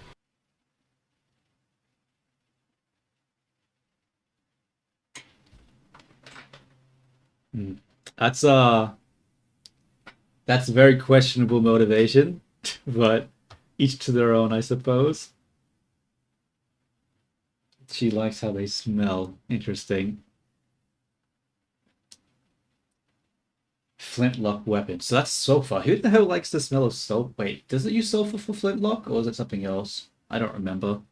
That's very questionable motivation, but each to their own, I suppose. She likes how they smell. Interesting. Flintlock weapon. So that's sulfur. Who the hell likes the smell of soap? Wait, does it use sulfur for flintlock, or is it something else? I don't remember.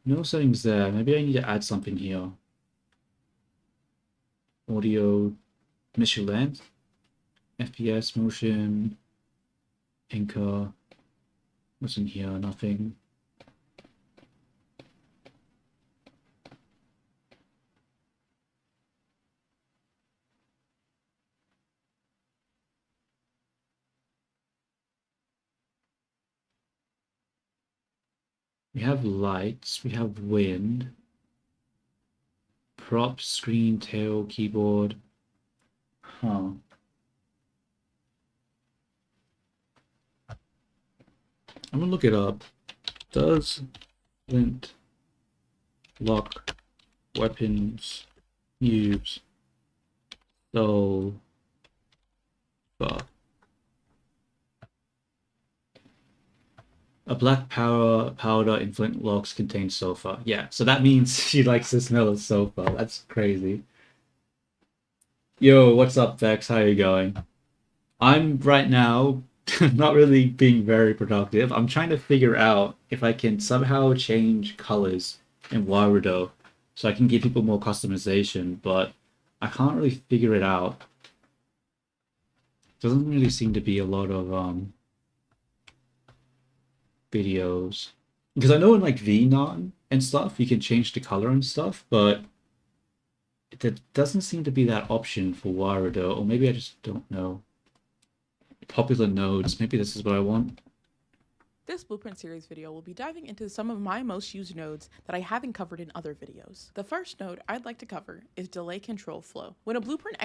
No settings there. Maybe I need to add something here. Audio, Michelin, FPS, motion, anchor. What's in here? Nothing. We have lights, we have wind, prop, screen, tail, keyboard. Huh. I'm gonna look it up. Does flint lock weapons use sulfur? A black powder in flintlocks contains sulfur. Yeah, so that means she likes the smell of sulfur. That's crazy. Yo, what's up, Vex? How you going? I'm right now not really being very productive. I'm trying to figure out if I can somehow change colors in Warudo so I can give people more customization, but I can't really figure it out. Doesn't really seem to be a lot of videos. Because I know in like VNON and stuff, you can change the color and stuff, but there doesn't seem to be that option for Warudo, or maybe I just don't know. Popular nodes, maybe this is what I want. This Blueprint series video will be diving into some of my most used nodes that I haven't covered in other videos. The first node I'd like to cover is Delay Control Flow. When a blueprint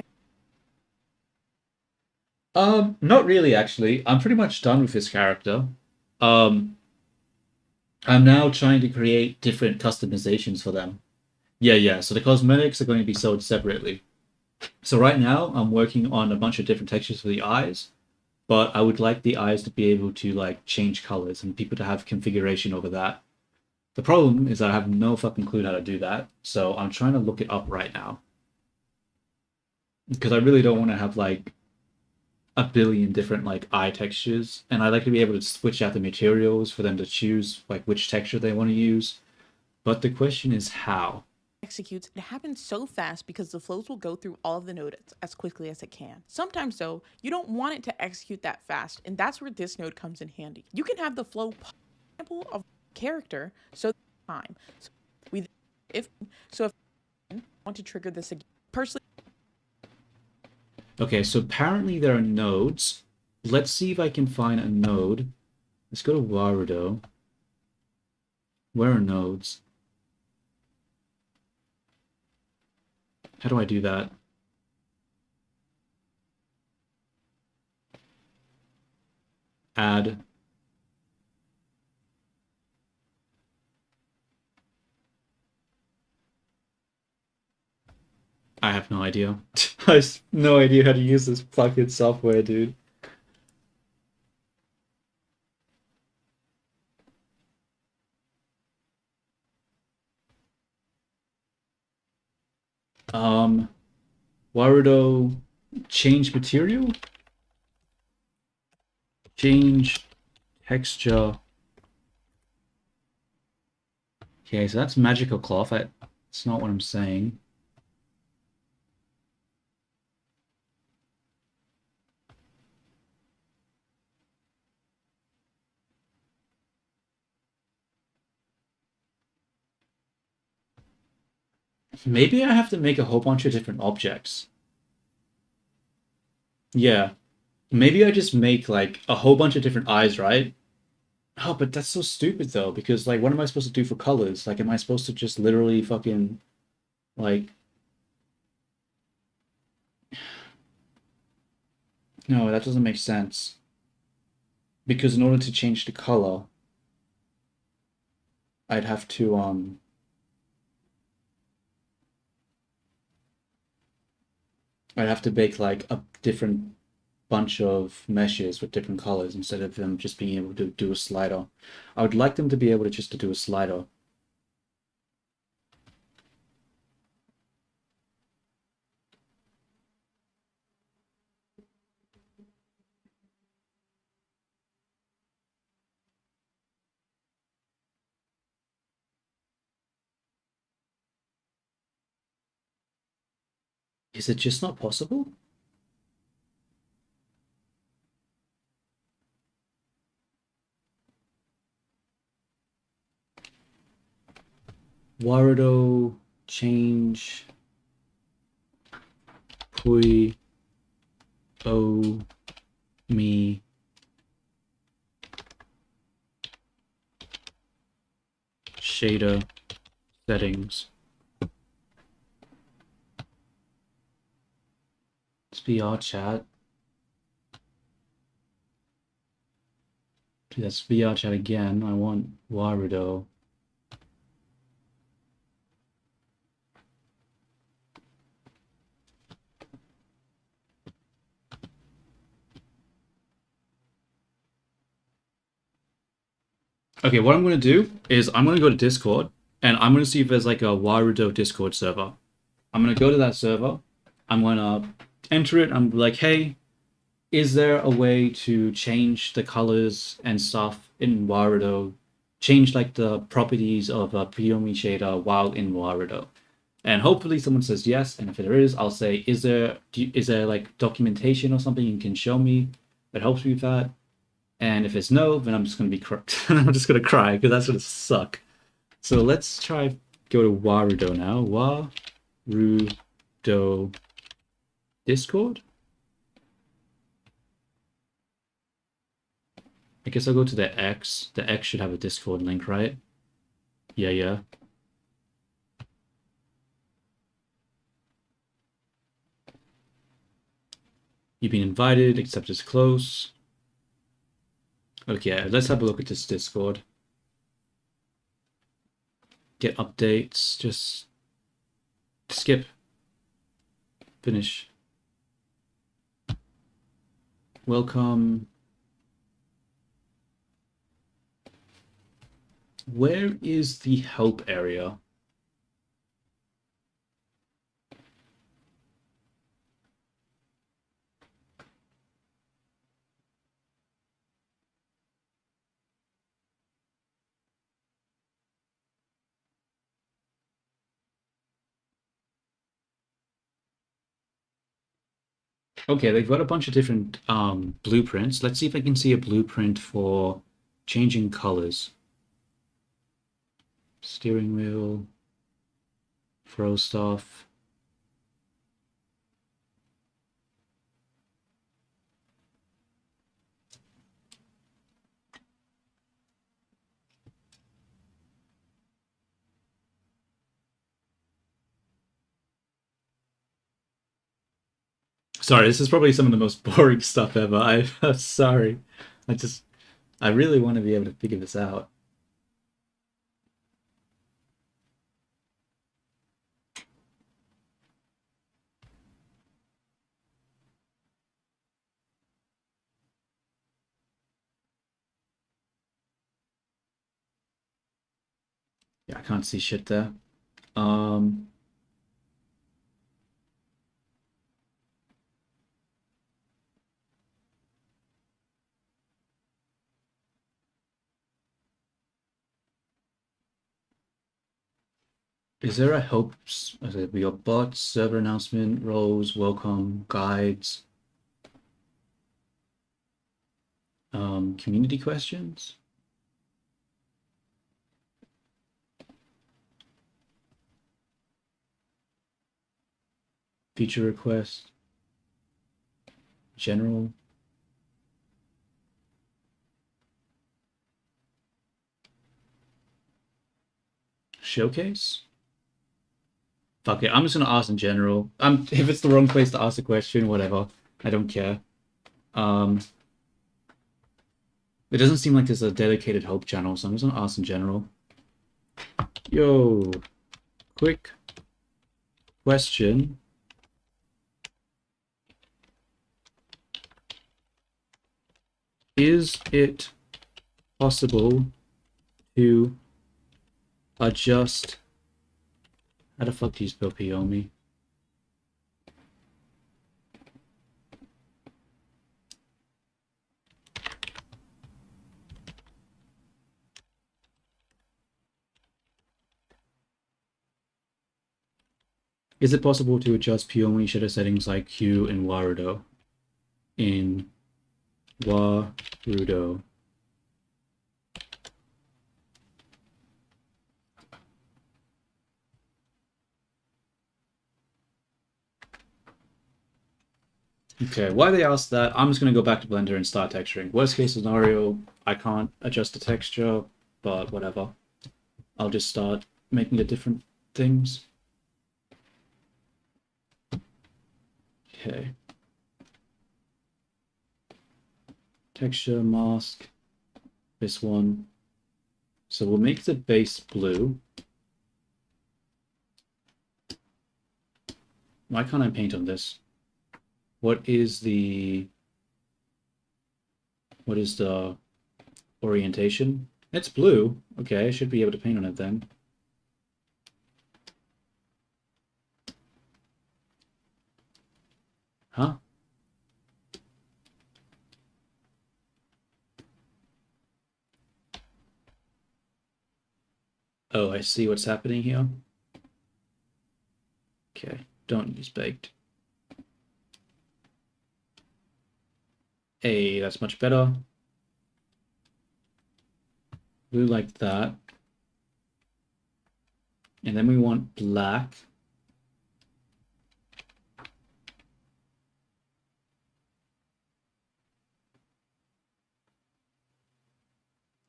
Not really actually. I'm pretty much done with this character. I'm now trying to create different customizations for them. Yeah, so the cosmetics are going to be sold separately. So right now I'm working on a bunch of different textures for the eyes, but I would like the eyes to be able to like change colors and people to have configuration over that. The problem is that I have no fucking clue how to do that, so I'm trying to look it up right now. Because I really don't want to have like a billion different like eye textures, and I like to be able to switch out the materials for them to choose like which texture they want to use. But the question is how. Executes, it happens so fast because the flows will go through all of the nodes as quickly as it can. Sometimes though, you don't want it to execute that fast, and that's where this node comes in handy. You can have the flow example of character so time. If you want to trigger this again, personally. Okay, so apparently there are nodes. Let's see if I can find a node. Let's go to Warudo. Where are nodes? How do I do that? Add. I have no idea. I have no idea how to use this fucking software, dude. Warudo, change material? Change texture. Okay, so that's magical cloth. That's not what I'm saying. Maybe I have to make a whole bunch of different objects. Yeah. Maybe I just make like a whole bunch of different eyes, right? Oh, but that's so stupid though, because like what am I supposed to do for colors? Like am I supposed to just literally fucking like no, that doesn't make sense. Because in order to change the color, I'd have to I'd have to make like a different bunch of meshes with different colors instead of them just being able to do a slider. I would like them to be able to just to do a slider. Is it just not possible? Warudo change Pui O Mi shader settings. It's VR chat. That's VR chat again. I want Warudo. Okay, what I'm going to do is I'm going to go to Discord and I'm going to see if there's like a Warudo Discord server. I'm going to go to that server. I'm going to enter it. I'm like, hey, is there a way to change the colors and stuff in Warudo? Change like the properties of a Piomi shader while in Warudo? And hopefully someone says yes. And if there is, I'll say, is there like documentation or something you can show me that helps me with that? And if it's no, then I'm just gonna be I'm just gonna cry because that's gonna suck. So let's try go to Warudo now. Warudo Discord. I guess I'll go to the X. The X should have a Discord link, right? Yeah. You've been invited, accept as close. Okay, let's have a look at this Discord. Get updates, just skip. Finish. Welcome. Where is the help area? Okay, they've got a bunch of different blueprints. Let's see if I can see a blueprint for changing colors. Steering wheel, throw stuff. Sorry, this is probably some of the most boring stuff ever. I'm sorry. I really want to be able to figure this out. Yeah, I can't see shit there. Um, is there a help? Okay, we got bots, server announcement, roles, welcome, guides, community questions. Feature request, general. Showcase? Fuck it, I'm just gonna ask in general. If it's the wrong place to ask a question, whatever. I don't care. It doesn't seem like there's a dedicated help channel, so I'm just gonna ask in general. Yo, quick question. Is it possible to adjust? How the fuck do you spell Piomi? Is it possible to adjust Piomi shader settings like Q and Warudo? In Warudo. Okay, why they asked that, I'm just going to go back to Blender and start texturing. Worst case scenario, I can't adjust the texture, but whatever. I'll just start making it different things. Okay. Texture, mask, this one. So we'll make the base blue. Why can't I paint on this? What is the orientation? It's blue. Okay, I should be able to paint on it then. Huh? Oh, I see what's happening here. Okay, don't use baked. Hey, that's much better. Blue like that. And then we want black.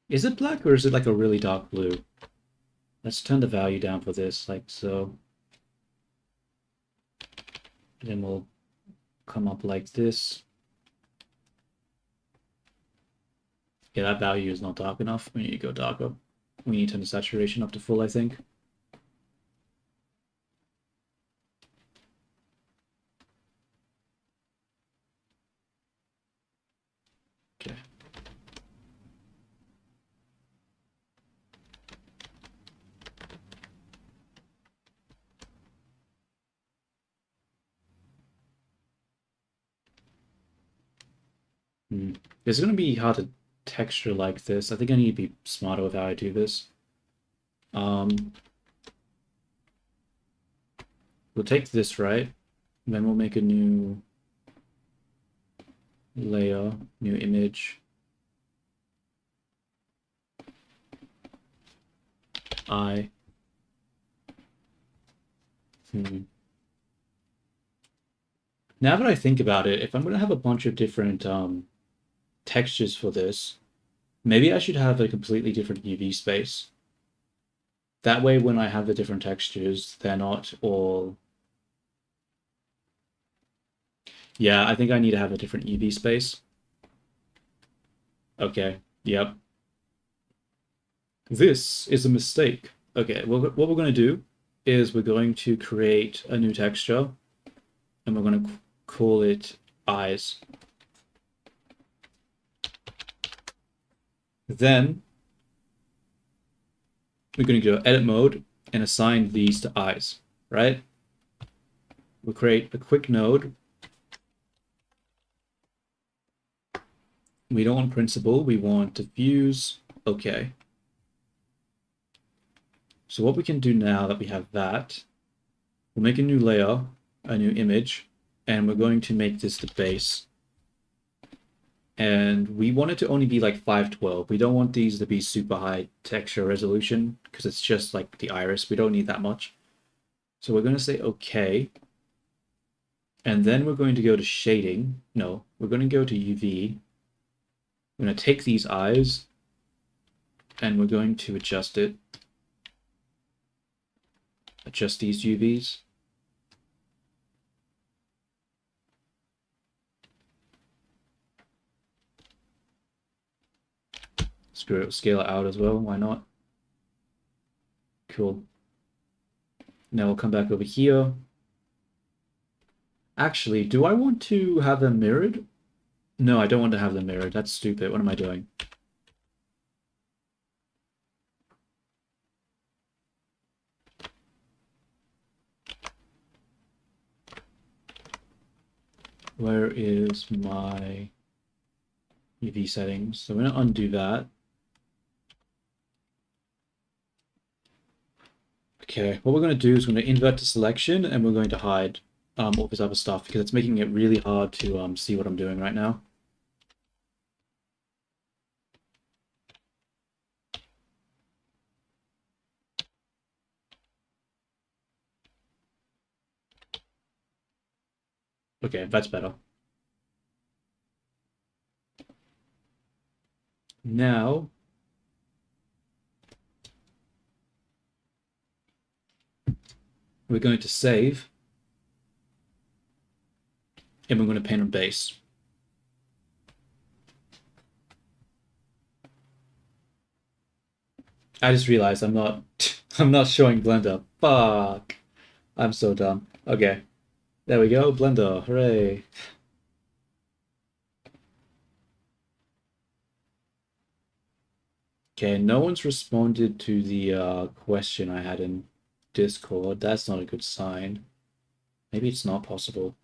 Is it black or is it like a really dark blue? Let's turn the value down for this, like so. Then we'll come up like this. Yeah, that value is not dark enough. We need to go darker. We need to turn the saturation up to full, I think. Okay. It's going to be hard to texture like this. I think I need to be smarter with how I do this. We'll take this, right? And then we'll make a new layer, new image. Now that I think about it, if I'm going to have a bunch of different textures for this, maybe I should have a completely different UV space. That way, when I have the different textures, they're not all... Yeah, I think I need to have a different UV space. Okay, yep. This is a mistake. Okay, well, what we're going to do is we're going to create a new texture, and we're going to call it eyes. Then we're going to go edit mode and assign these to eyes, right? We'll create a quick node. We don't want principal, we want diffuse. Okay. So what we can do now that we have that, we'll make a new layer, a new image, and we're going to make this the base. And we want it to only be like 512. We don't want these to be super high texture resolution because it's just like the iris. We don't need that much. So we're going to say okay. And then we're going to go to shading. No, we're going to go to UV. We're going to take these eyes and we're going to adjust it. Adjust these UVs. Screw it, scale it out as well, why not? Cool. Now we'll come back over here. Actually, do I want to have them mirrored? No, I don't want to have them mirrored. That's stupid. What am I doing? Where is my UV settings? So I'm going to undo that. Okay, what we're going to do is we're going to invert the selection and we're going to hide all this other stuff because it's making it really hard to see what I'm doing right now. Okay, that's better. Now, we're going to save, and we're going to paint on base. I just realized I'm not showing Blender. Fuck. I'm so dumb. Okay. There we go, Blender. Hooray. Okay, no one's responded to the question I had in Discord. That's not a good sign. Maybe it's not possible.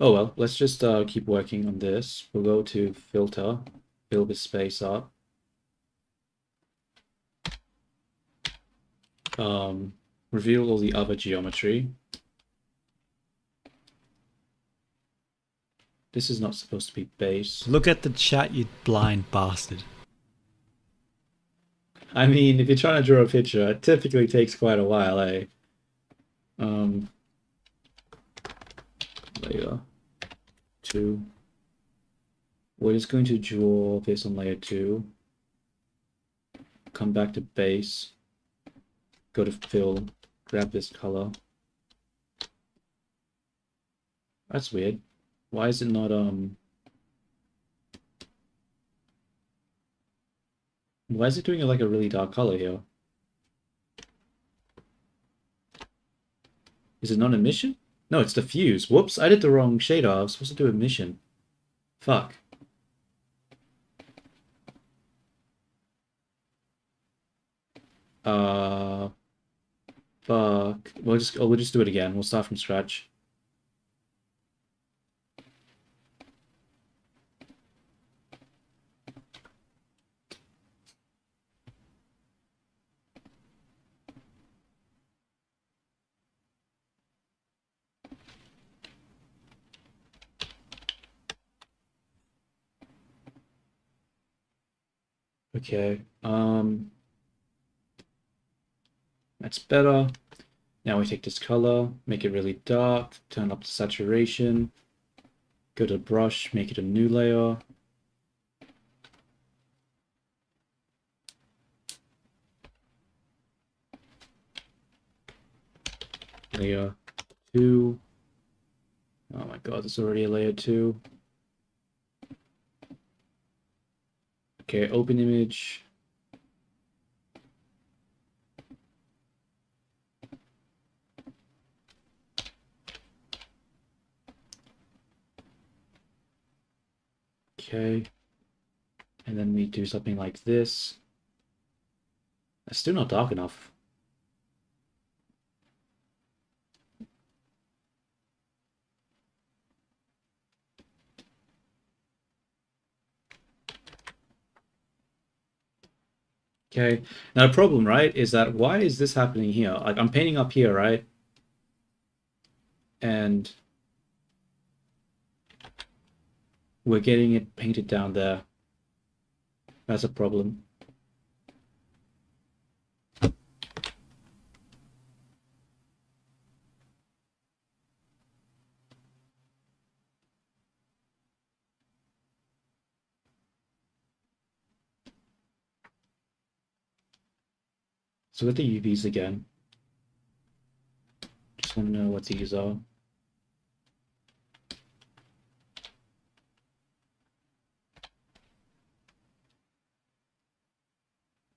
Oh well, let's just keep working on this. We'll go to filter, fill this space up. Reveal all the other geometry. This is not supposed to be base. Look at the chat, you blind bastard. I mean, if you're trying to draw a picture, it typically takes quite a while, eh? Layer 2. We're just going to draw this on layer 2. Come back to base. Go to fill. Grab this color. That's weird. Why is it not, why is it doing like a really dark color here? Is it not emission? No, it's diffuse. Whoops, I did the wrong shader. I was supposed to do emission. Fuck. Uh, fuck. We'll just do it again. We'll start from scratch. Okay. That's better. Now we take this color, make it really dark, turn up the saturation, go to brush, make it a new layer. Layer 2. Oh my god, there's already a layer 2. Okay, open image. Okay. And then we do something like this. That's still not dark enough. Okay. Now the problem, right, is that why is this happening here? Like I'm painting up here, right? And we're getting it painted down there. That's a problem. So with the UVs again, just want to know what these are.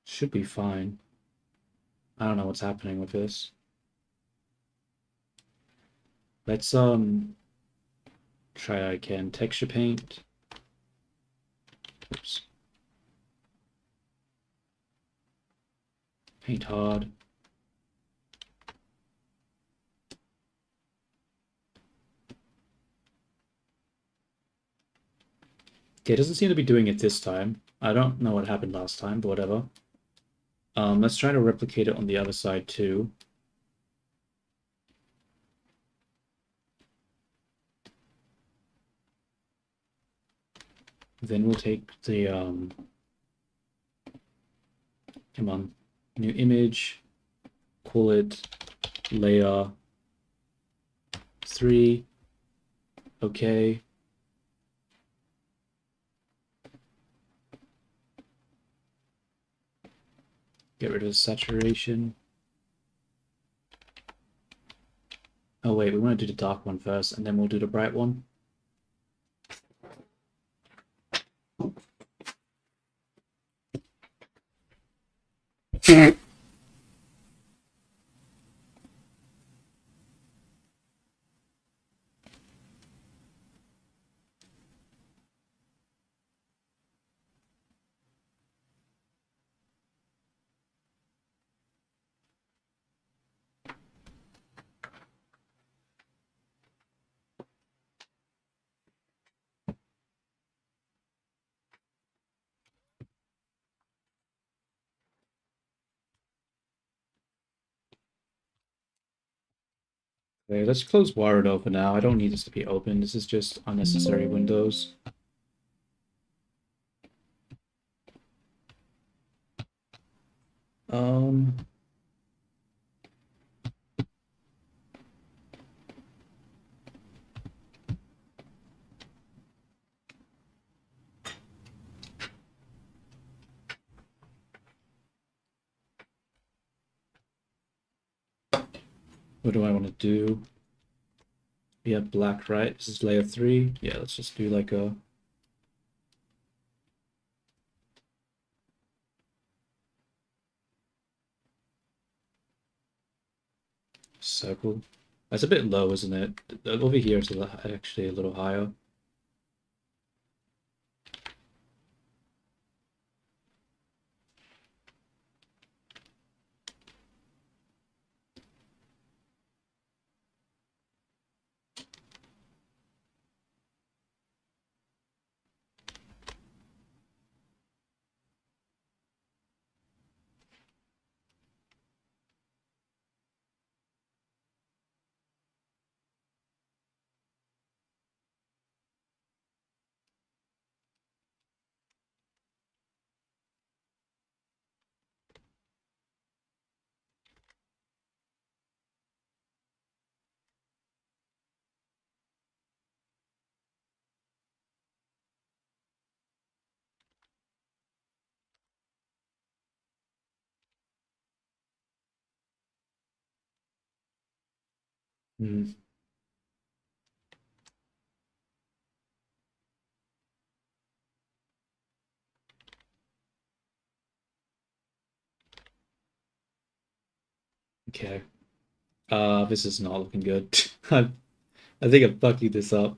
Should be fine. I don't know what's happening with this. Let's try again. Texture paint. Oops. Paint hard. Okay, it doesn't seem to be doing it this time. I don't know what happened last time, but whatever. Let's try to replicate it on the other side too. Then we'll take the come on, new image, call it layer 3. Okay. Get rid of the saturation. Oh wait, we want to do the dark one first, and then we'll do the bright one. Okay, let's close Wiredo for now. I don't need this to be open. This is just unnecessary windows. Um, what do I want to do? We have black, right? This is layer 3. Yeah, let's just do like a circle. That's a bit low, isn't it? Over here it's actually a little higher. Hmm. Okay. This is not looking good. I think I'm fucking this up.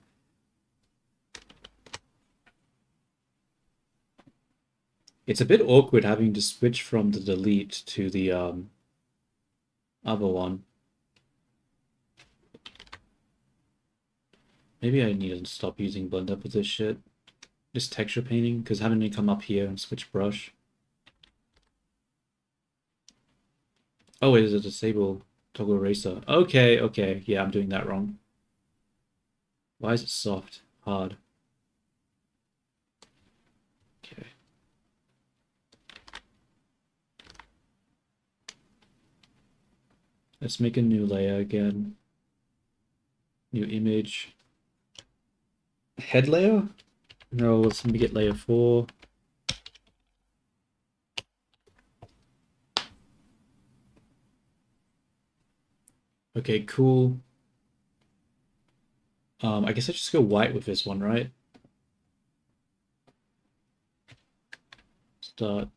It's a bit awkward having to switch from the delete to the other one. Maybe I need to stop using Blender for this shit. Just texture painting, because having to come up here and switch brush. Oh, wait, is it disable toggle eraser? Okay, okay. Yeah, I'm doing that wrong. Why is it soft? Hard. Okay. Let's make a new layer again. New image. Head layer? No, let's make it layer 4. Okay, cool. I guess I just go white with this one, right? Start.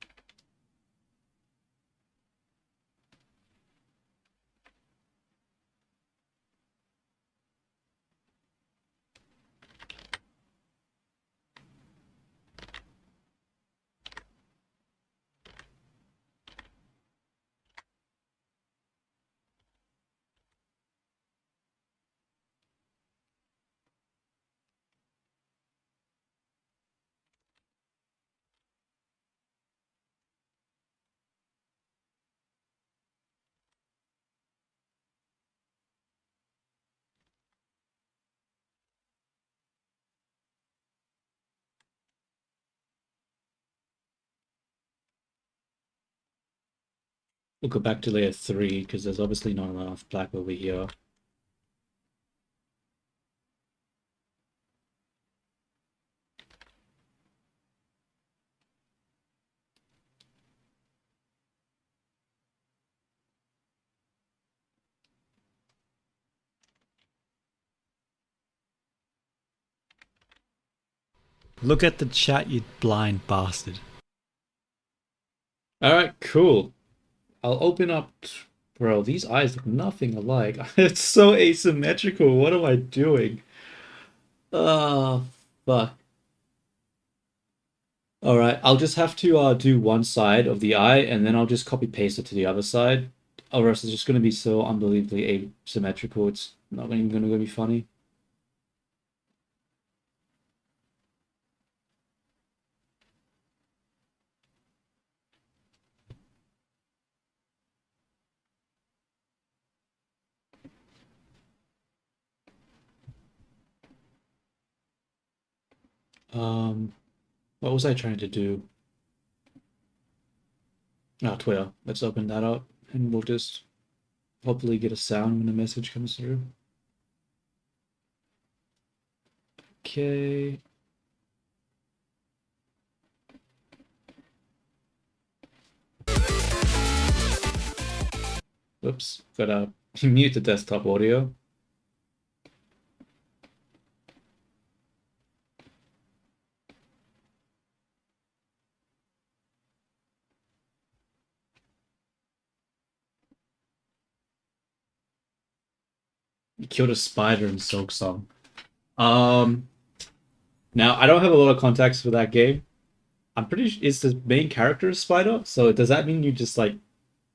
We'll go back to layer 3 because there's obviously not enough black over here. Look at the chat, you blind bastard. Alright, cool. I'll open up. Bro, these eyes look nothing alike. It's so asymmetrical. What am I doing? Oh, fuck. Alright, I'll just have to do one side of the eye and then I'll just copy paste it to the other side. Or else it's just going to be so unbelievably asymmetrical. It's not even going to be funny. What was I trying to do? Oh, Twitter. Let's open that up and we'll just hopefully get a sound when a message comes through. Okay. Oops, gotta mute the desktop audio. You killed a spider in Silksong. Now I don't have a lot of context for that game. I'm pretty sure it's the main character a spider, so does that mean you just like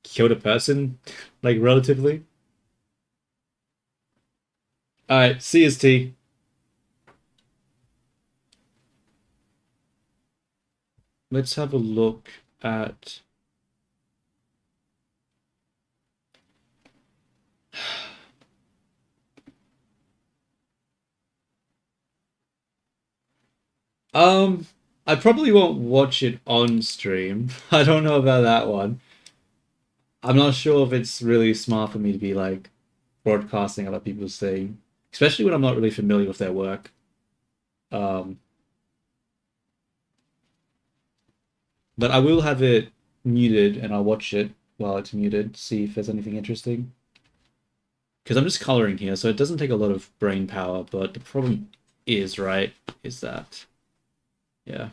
killed a person, like relatively? Alright, CST. Let's have a look at I probably won't watch it on stream. I don't know about that one. I'm not sure if it's really smart for me to be like broadcasting other people's thing, especially when I'm not really familiar with their work. Um, but I will have it muted and I'll watch it while it's muted, see if there's anything interesting. Because I'm just coloring here, so it doesn't take a lot of brain power, but the problem is, right, is that, yeah.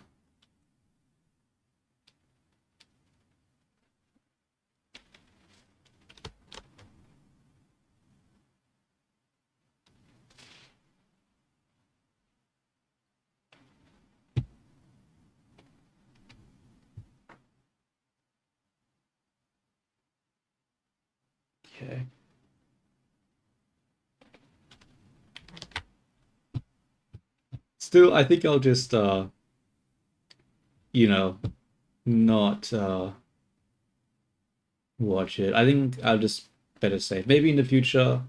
Okay. Still, I think I'll just, you know, not watch it. I think I'll just better save. Maybe in the future,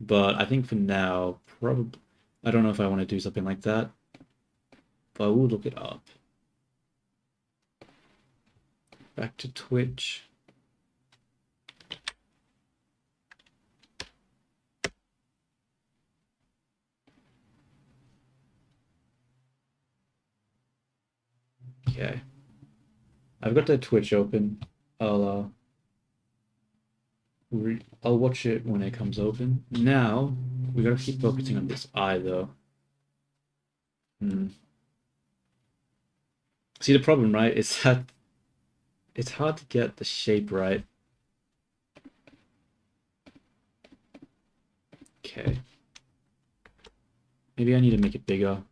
but I think for now, probably, I don't know if I want to do something like that, but I will look it up. Back to Twitch. Okay. I've got the Twitch open. I'll I'll watch it when it comes open. Now we gotta keep focusing on this eye though. See, the problem, right, is that it's hard to get the shape right. Okay. Maybe I need to make it bigger.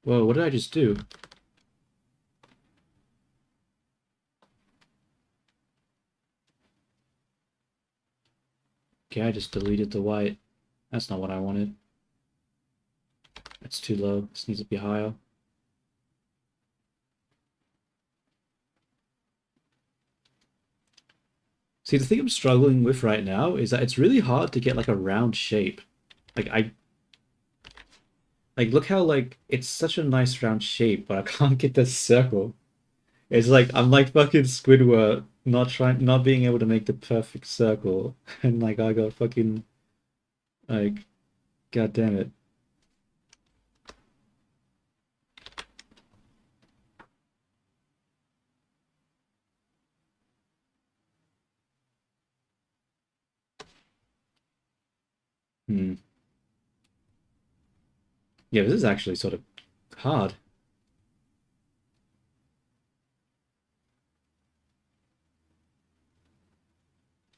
Whoa, what did I just do? Okay, I just deleted the white. That's not what I wanted. That's too low. This needs to be higher. See, the thing I'm struggling with right now is that it's really hard to get like a round shape. Like look how like it's such a nice round shape, but I can't get this circle. It's like I'm like fucking Squidward, not being able to make the perfect circle, and like I got fucking like, god damn it. Hmm. Yeah, this is actually sort of hard.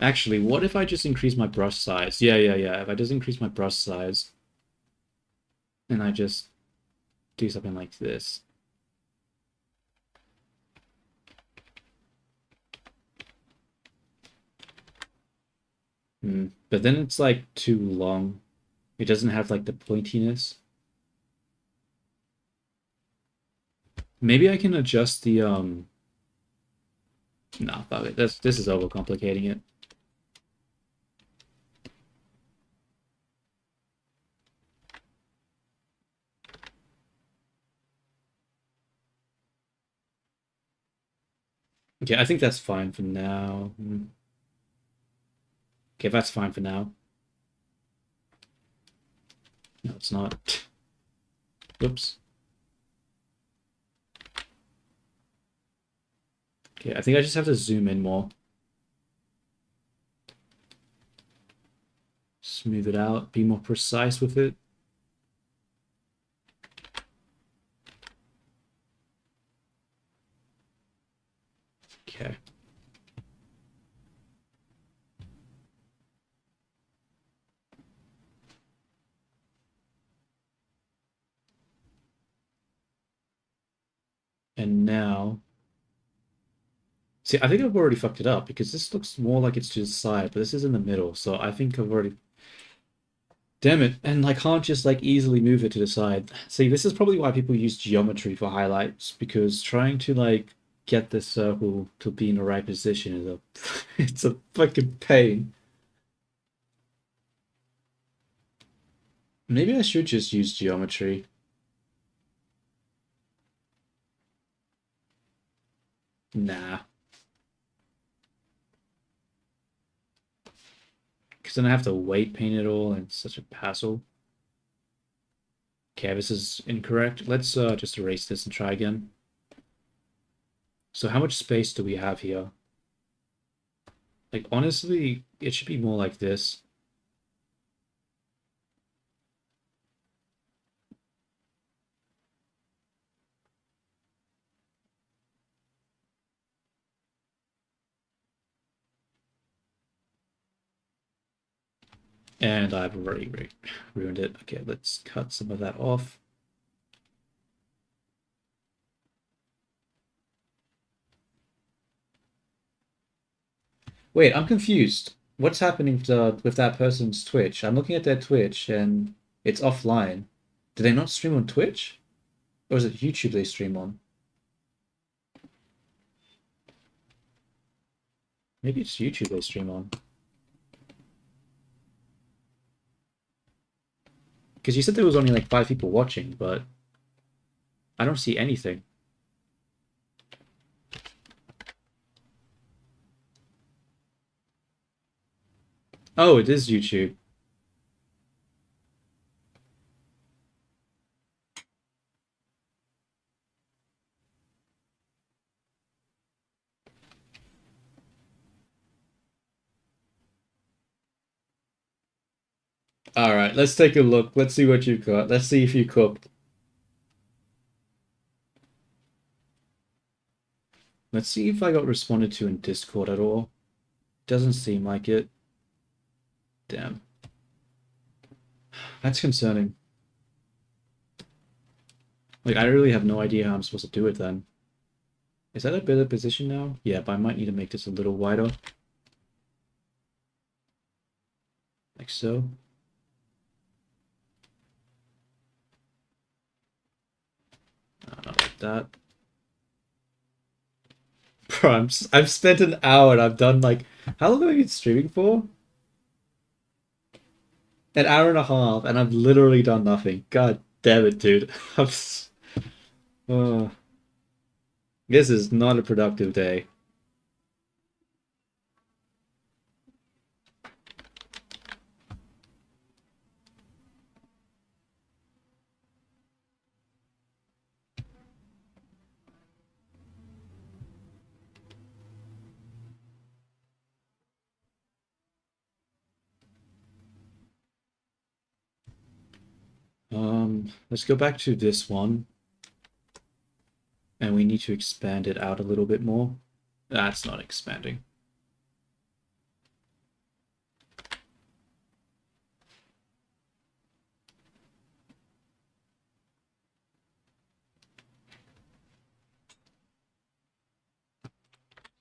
Actually, what if I just increase my brush size? Yeah. If I just increase my brush size, and I just do something like this. But then it's like too long. It doesn't have like the pointiness. Maybe I can . No, fuck it. This is overcomplicating it. Okay, I think that's fine for now. Okay, that's fine for now. No, it's not. Whoops. Okay, I think I just have to zoom in more. Smooth it out, be more precise with it. Okay. And now, see, I think I've already fucked it up because this looks more like it's to the side, but this is in the middle. So I think I've already, damn it. And I can't just like easily move it to the side. See, this is probably why people use geometry for highlights, because trying to like get the circle to be in the right position is a, it's a fucking pain. Maybe I should just use geometry. Nah. Because then I have to weight paint it all, and it's such a hassle. Okay, this is incorrect. Let's just erase this and try again. So how much space do we have here? Like, honestly, it should be more like this. And I've already ruined it. Okay, let's cut some of that off. Wait, I'm confused. What's happening with that person's Twitch? I'm looking at their Twitch and it's offline. Do they not stream on Twitch? Or is it YouTube they stream on? Maybe it's YouTube they stream on. Because you said there was only like 5 people watching, but I don't see anything. Oh, it is YouTube. Alright, let's take a look. Let's see what you've got. Let's see if you cooked. Let's see if I got responded to in Discord at all. Doesn't seem like it. Damn. That's concerning. Like, I really have no idea how I'm supposed to do it then. Is that a better position now? Yeah, but I might need to make this a little wider. Like so. Not like that. Bro, I've spent an hour and I've done like... How long have I been streaming for? An hour and a half, and I've literally done nothing. God damn it, dude. Uh, this is not a productive day. Let's go back to this one. And we need to expand it out a little bit more. That's not expanding.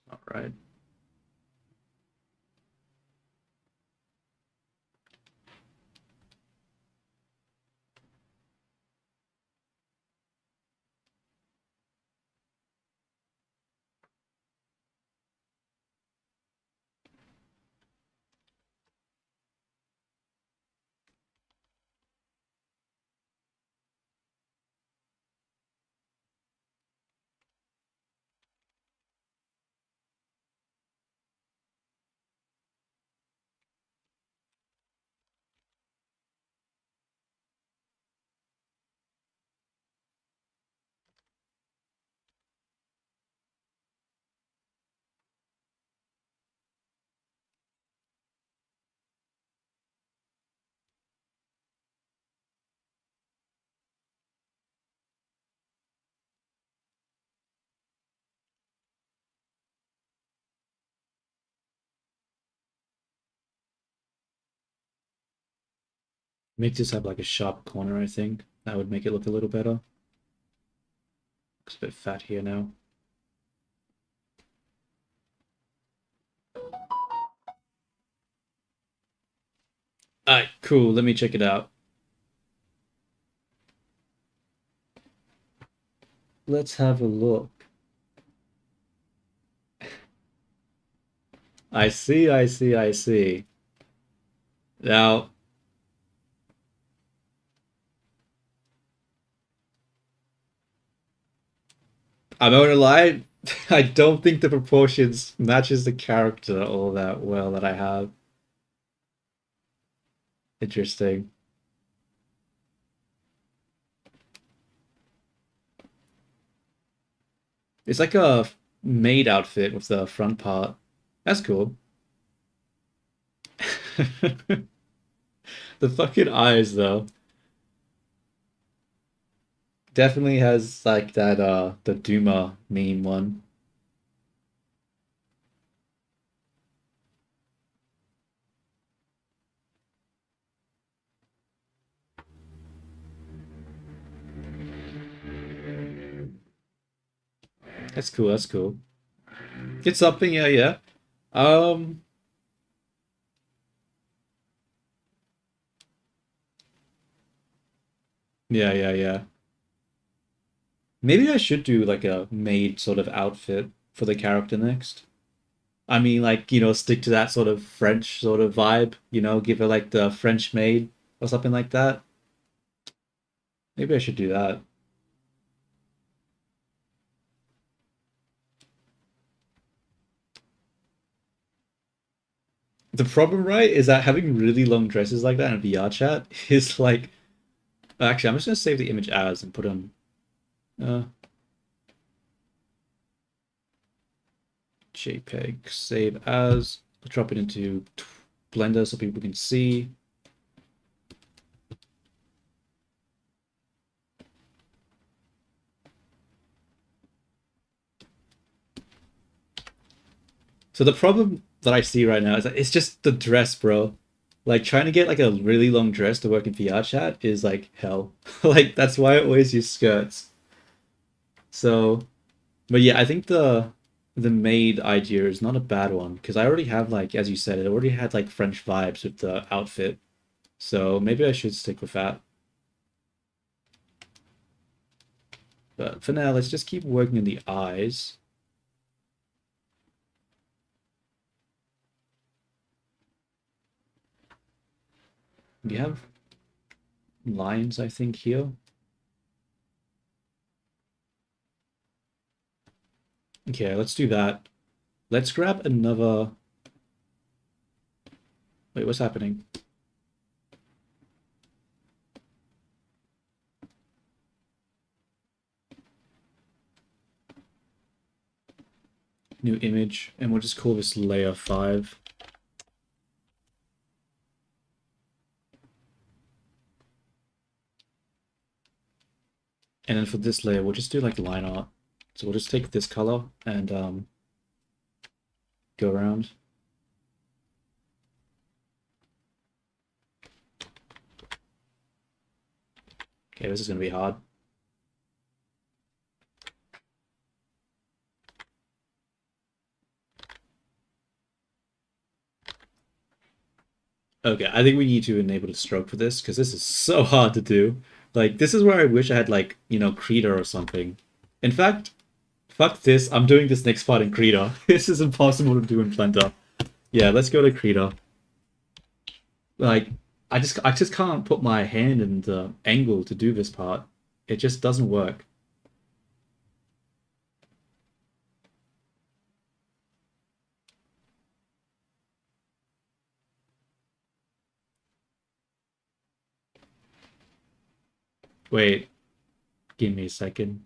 All right. Make this have like a sharp corner, I think. That would make it look a little better. Looks a bit fat here now. Alright, cool. Let me check it out. Let's have a look. I see, I see, I see. Now, I'm not gonna lie, I don't think the proportions matches the character all that well that I have. Interesting. It's like a maid outfit with the front part. That's cool. The fucking eyes, though. Definitely has like that the Duma meme one. That's cool, that's cool. It's something, yeah, yeah. Um yeah, yeah, yeah. Maybe I should do like a maid sort of outfit for the character next. I mean, like, stick to that sort of French sort of vibe, give her like the French maid or something like that. Maybe I should do that. The problem, right, is that having really long dresses like that in VR chat is like. Actually, I'm just gonna save the image as and put on. Uh, JPEG, save as. Drop it into Blender so people can see. So the problem that I see right now is that it's just the dress, bro. Like trying to get like a really long dress to work in VR chat is like hell. Like that's why I always use skirts. So, but yeah, I think the maid idea is not a bad one because I already have like, as you said, it already had like French vibes with the outfit. So maybe I should stick with that. But for now, let's just keep working on the eyes. We have lines, I think, here. Okay, let's do that. Let's grab another... Wait, what's happening? New image, and we'll just call this layer 5. And then for this layer, we'll just do like line art. So we'll just take this color and go around. Okay, this is going to be hard. Okay, I think we need to enable the stroke for this because this is so hard to do. Like, this is where I wish I had like, Krita or something. In fact, fuck this. I'm doing this next part in Krita. This is impossible to do in Blender. Yeah, let's go to Krita. Like, I just can't put my hand in the angle to do this part. It just doesn't work. Wait, give me a second.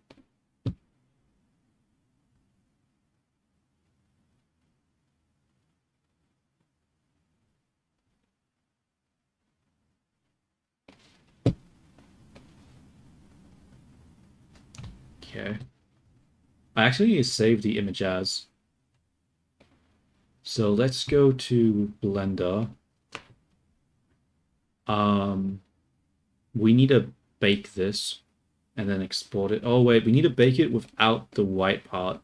Okay. I actually need to save the image as. So let's go to Blender. We need to bake this and then export it. Oh wait, we need to bake it without the white part.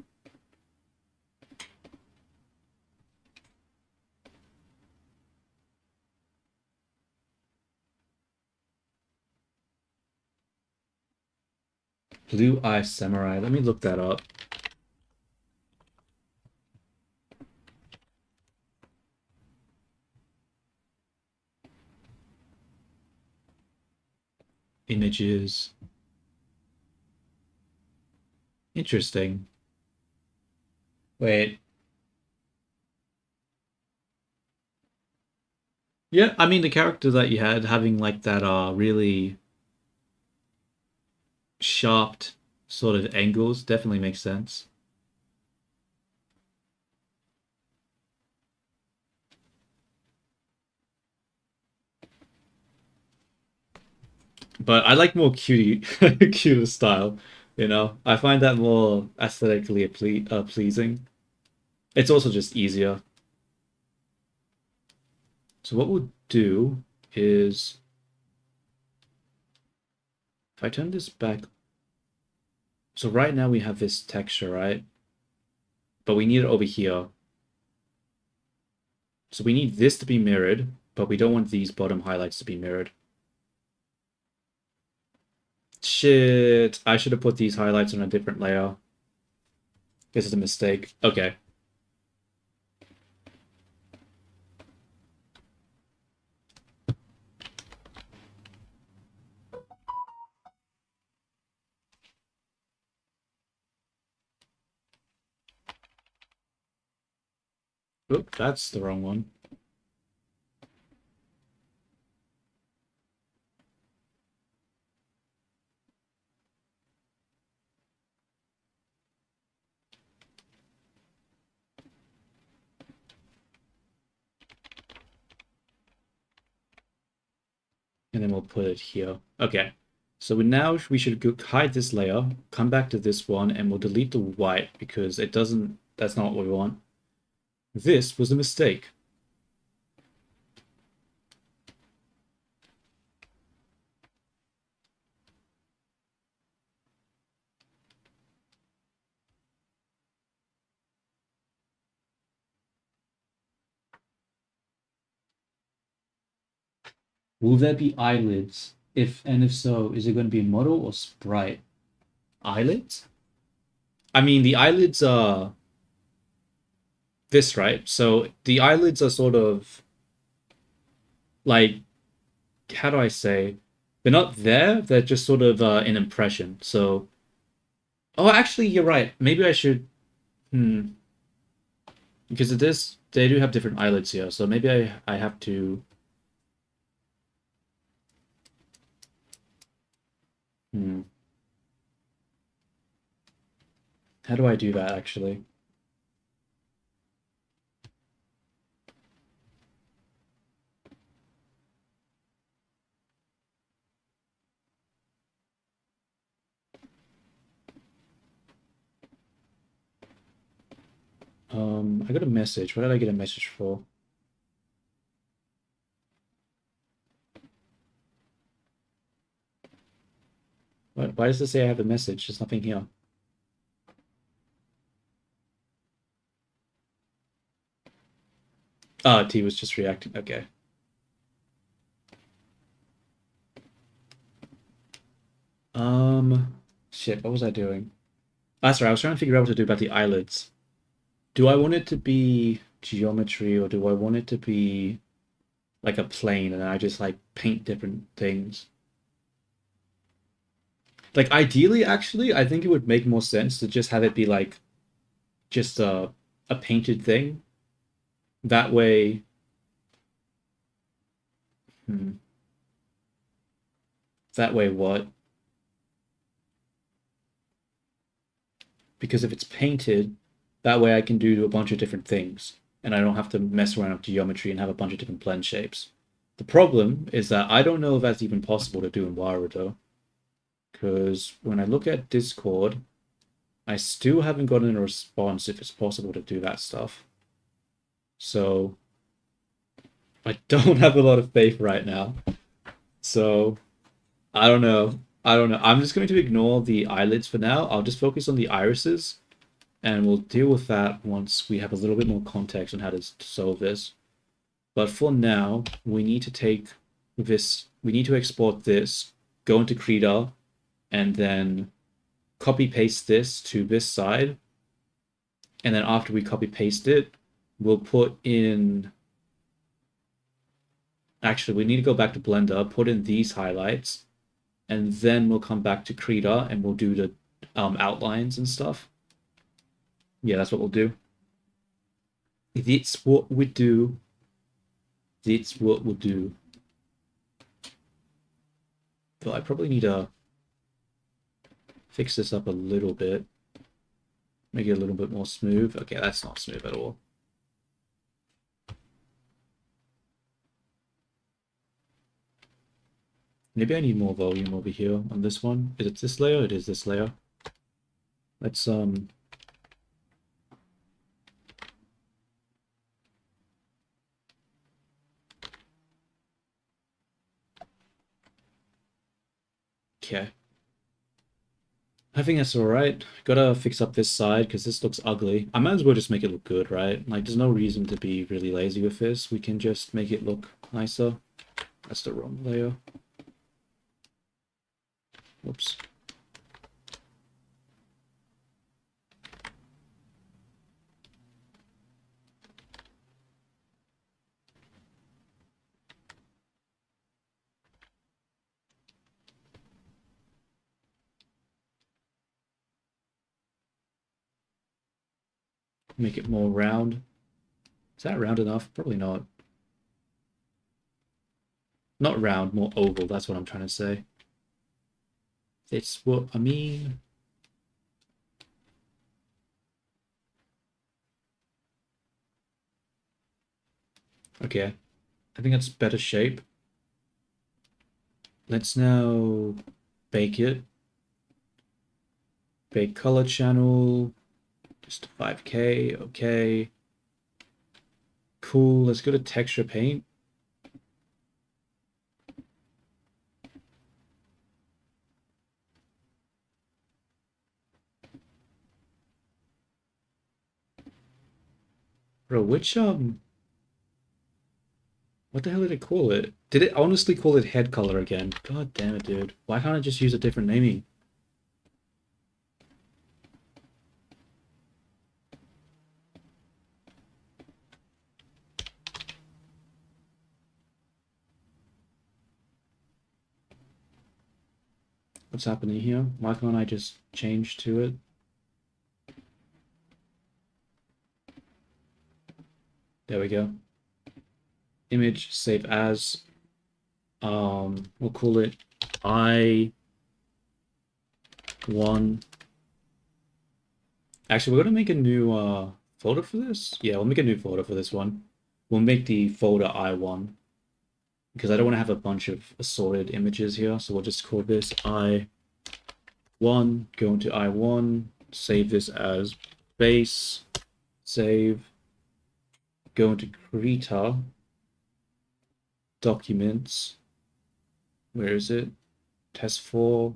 Blue Eye Samurai. Let me look that up. Images. Interesting. Wait. Yeah, I mean the character that you had having like that really sharp sort of angles definitely makes sense. But I like more cutie, cuter style. You know, I find that more aesthetically pleasing. It's also just easier. So what we'll do is, if I turn this back, so right now we have this texture, right? But we need it over here. So we need this to be mirrored, but we don't want these bottom highlights to be mirrored. Shit, I should have put these highlights on a different layer. This is a mistake. Okay. Oop, that's the wrong one. And then we'll put it here. Okay. So now we should go hide this layer, come back to this one, and we'll delete the white because it doesn't, that's not what we want. This was a mistake. Will there be eyelids? If so, is it going to be model or sprite? Eyelids? I mean, the eyelids are this, right? So the eyelids are sort of like, how do I say? They're not there, they're just sort of an impression. So, oh, actually, you're right. Maybe I should, because it is, they do have different eyelids here. So maybe I have to, how do I do that, actually? I got a message. What did I get a message for? What? Why does it say I have a message? There's nothing here. Ah, T was just reacting. Okay. Shit, what was I doing? That's right, I was trying to figure out what to do about the eyelids. Do I want it to be geometry or do I want it to be like a plane and I just like paint different things? Like ideally, actually, I think it would make more sense to just have it be like just a painted thing. That way, that way what? Because if it's painted, that way I can do a bunch of different things, and I don't have to mess around with geometry and have a bunch of different blend shapes. The problem is that I don't know if that's even possible to do in Warudo, because when I look at Discord, I still haven't gotten a response if it's possible to do that stuff. So I don't have a lot of faith right now. So I don't know. I'm just going to ignore the eyelids for now. I'll just focus on the irises, and we'll deal with that once we have a little bit more context on how to solve this. But for now, we need to take this, we need to export this, go into Krita, and then copy paste this to this side. And then after we copy paste it, we'll put in, actually, we need to go back to Blender, put in these highlights, and then we'll come back to Krita and we'll do the outlines and stuff. Yeah, that's what we'll do. That's what we do. That's what we'll do. But I probably need to fix this up a little bit. Make it a little bit more smooth. Okay, that's not smooth at all. Maybe I need more volume over here on this one. Is it this layer? It is this layer. Let's okay. I think that's alright. Gotta fix up this side because this looks ugly. I might as well just make it look good, right? Like, there's no reason to be really lazy with this. We can just make it look nicer. That's the wrong layer. Whoops. Make it more round. Is that round enough? Probably not. Not round, more oval. That's what I'm trying to say. It's what I mean. Okay. I think that's better shape. Let's now bake it. Bake color channel. Just 5K. Okay. Cool. Let's go to texture paint. Bro, which what the hell did it call it? Did it honestly call it head color again? God damn it, dude. Why can't I just use a different naming? What's happening here? Why can't I just change to it? There we go. Image, save as. We'll call it I1. Actually, we're gonna make a new folder for this. Yeah, we'll make a new folder for this one. We'll make the folder I1 because I don't want to have a bunch of assorted images here. So we'll just call this I1. Go into I1. Save this as base. Save. Go into Krita. Documents. Where is it? Test 4.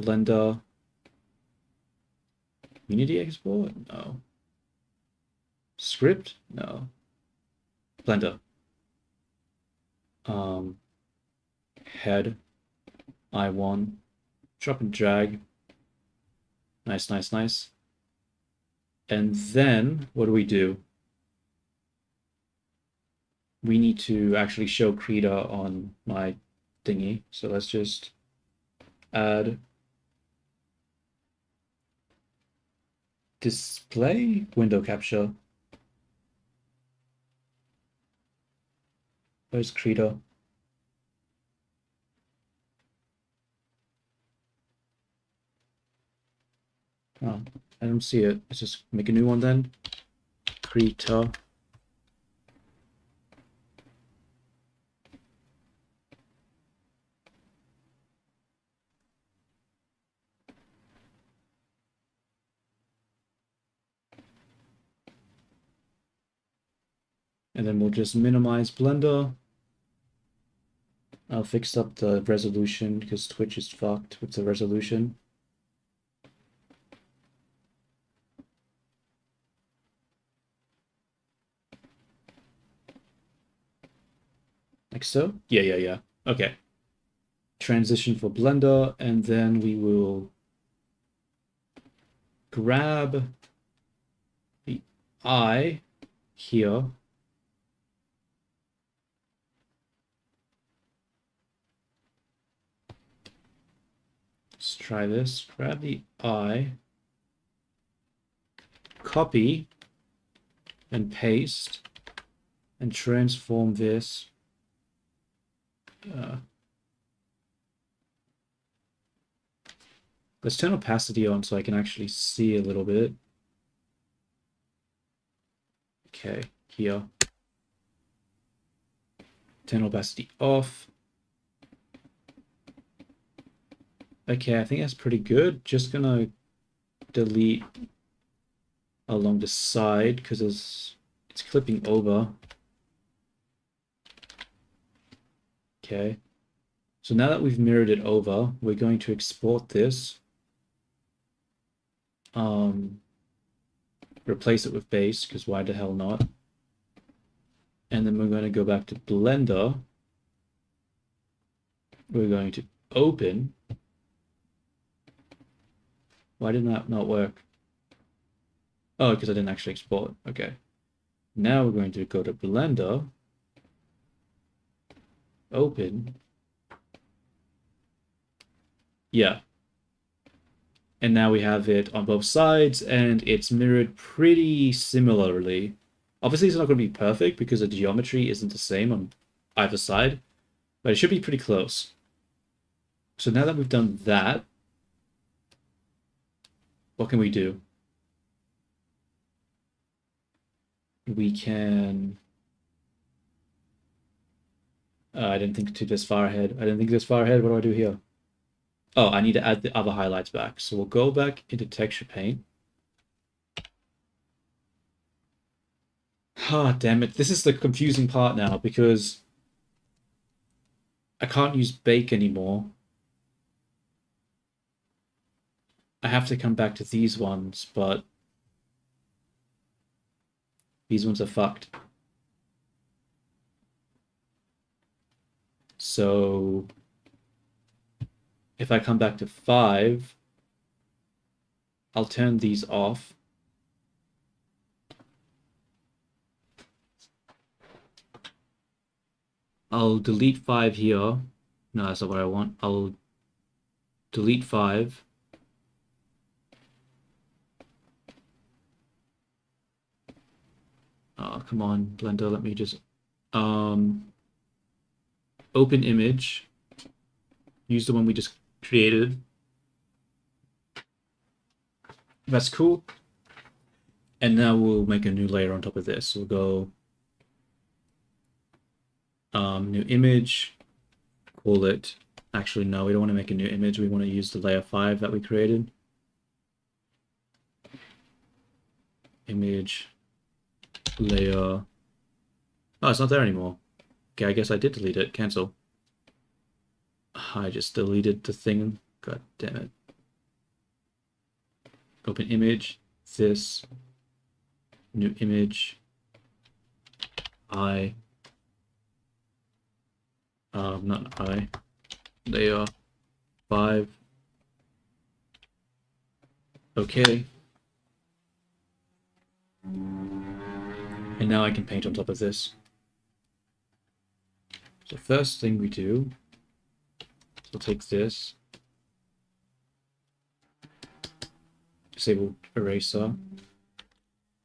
Blender. Unity export? No. Script? No. Blender. Head. I1. Drop and drag. Nice, nice, nice. And then, what do? We need to actually show Krita on my thingy. So let's just add display window capture. Where's Krita? Oh, I don't see it. Let's just make a new one then. Krita. And then we'll just minimize Blender. I'll fix up the resolution because Twitch is fucked with the resolution. Like so? Yeah. Okay. Transition for Blender, and then we will grab the eye here. Let's try this. Grab the eye, copy, and paste, and transform this. Let's turn opacity on so I can actually see a little bit. Okay, here. Turn opacity off. Okay, I think that's pretty good. Just gonna delete along the side because it's clipping over. Okay. So now that we've mirrored it over, we're going to export this. Replace it with base, because why the hell not? And then we're going to go back to Blender. We're going to open. Why did that not work? Oh, because I didn't actually export. Okay. Now we're going to go to Blender. Open. Yeah. And now we have it on both sides, and it's mirrored pretty similarly. Obviously, it's not going to be perfect because the geometry isn't the same on either side, but it should be pretty close. So now that we've done that, what can we do? We can... I didn't think this far ahead. I didn't think this far ahead. What do I do here? Oh, I need to add the other highlights back. So we'll go back into Texture Paint. Ah, damn it. This is the confusing part now because I can't use bake anymore. I have to come back to these ones, but these ones are fucked. So if I come back to 5, I'll turn these off. I'll delete 5 here. No, that's not what I want. I'll delete 5. Oh, come on, Blender, let me just open image. Use the one we just created. That's cool. And now we'll make a new layer on top of this. We'll go new image, call it, actually no, we don't want to make a new image, we want to use the layer 5 that we created. Image, layer, oh, it's not there anymore. Okay, I guess I did delete it, cancel. I just deleted the thing, god damn it. Open image, this, new image, not I, layer 5. Okay. And now I can paint on top of this. So first thing we do, we'll take this, disable eraser,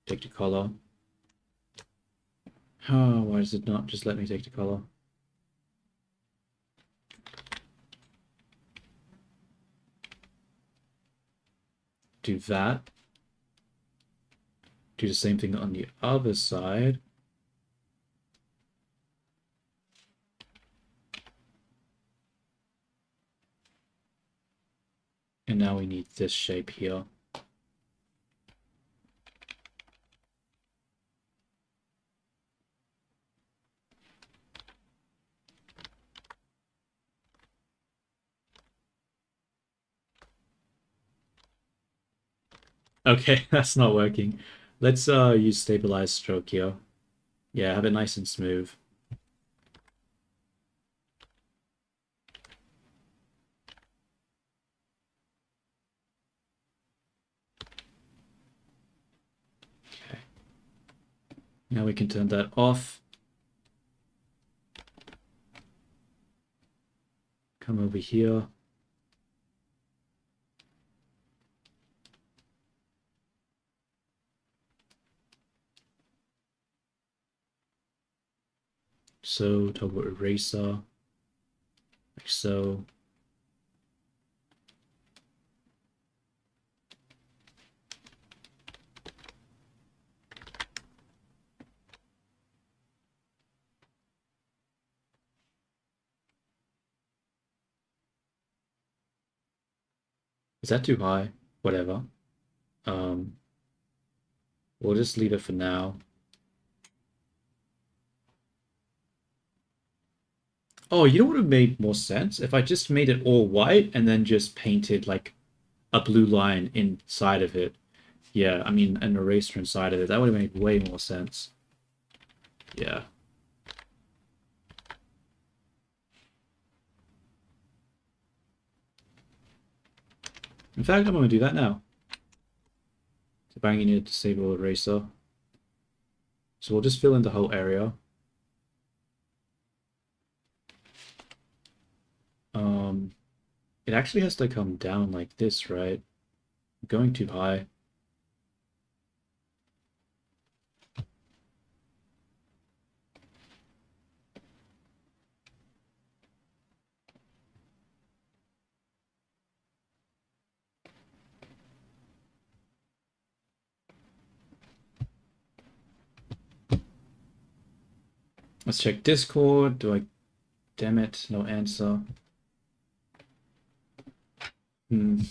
take the color. Oh, why does it not just let me take the color? Do that. Do the same thing on the other side. And now we need this shape here. Okay, that's not working. Let's use stabilized stroke here. Yeah, have it nice and smooth. Okay. Now we can turn that off. Come over here. So, toggle eraser, like so. Is that too high? Whatever. Um, we'll just leave it for now. Oh, you know what would have made more sense? If I just made it all white and then just painted like a blue line inside of it. Yeah, I mean an eraser inside of it. That would have made way more sense. Yeah. In fact, I'm going to do that now. So banging it, disable eraser. So we'll just fill in the whole area. It actually has to come down like this, right? I'm going too high. Let's check Discord. Damn it, no answer. Hmm.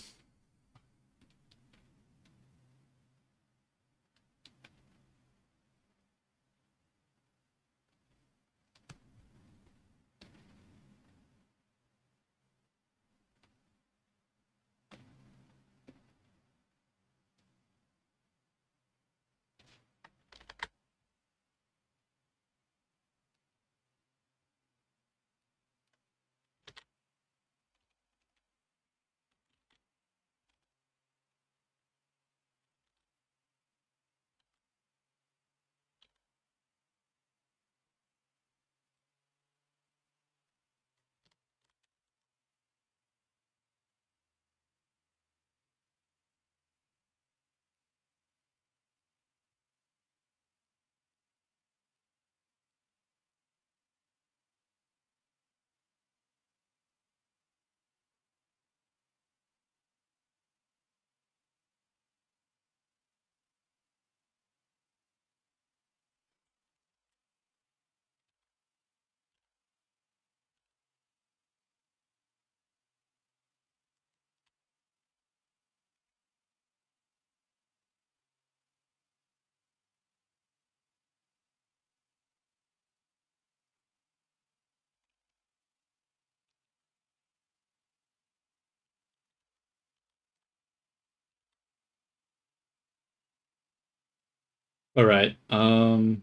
All right. I mean,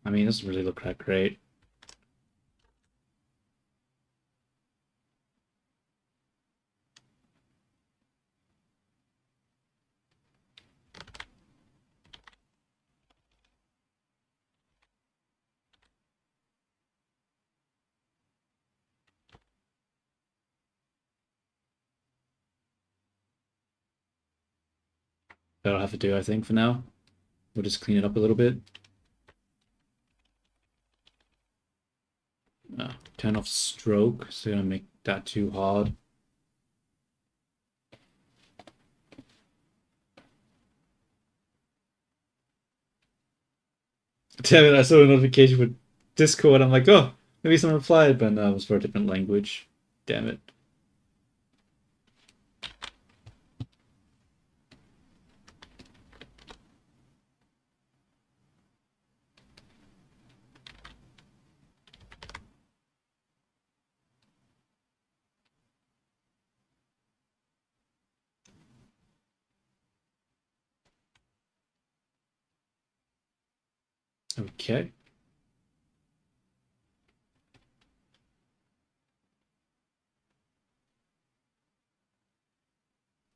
it doesn't really look that great. That'll have to do, I think, for now. We'll just clean it up a little bit. Turn off stroke, so gonna make that too hard. Damn it, I saw a notification with Discord. I'm like, oh, maybe someone replied, but no, it was for a different language. Damn it. Okay.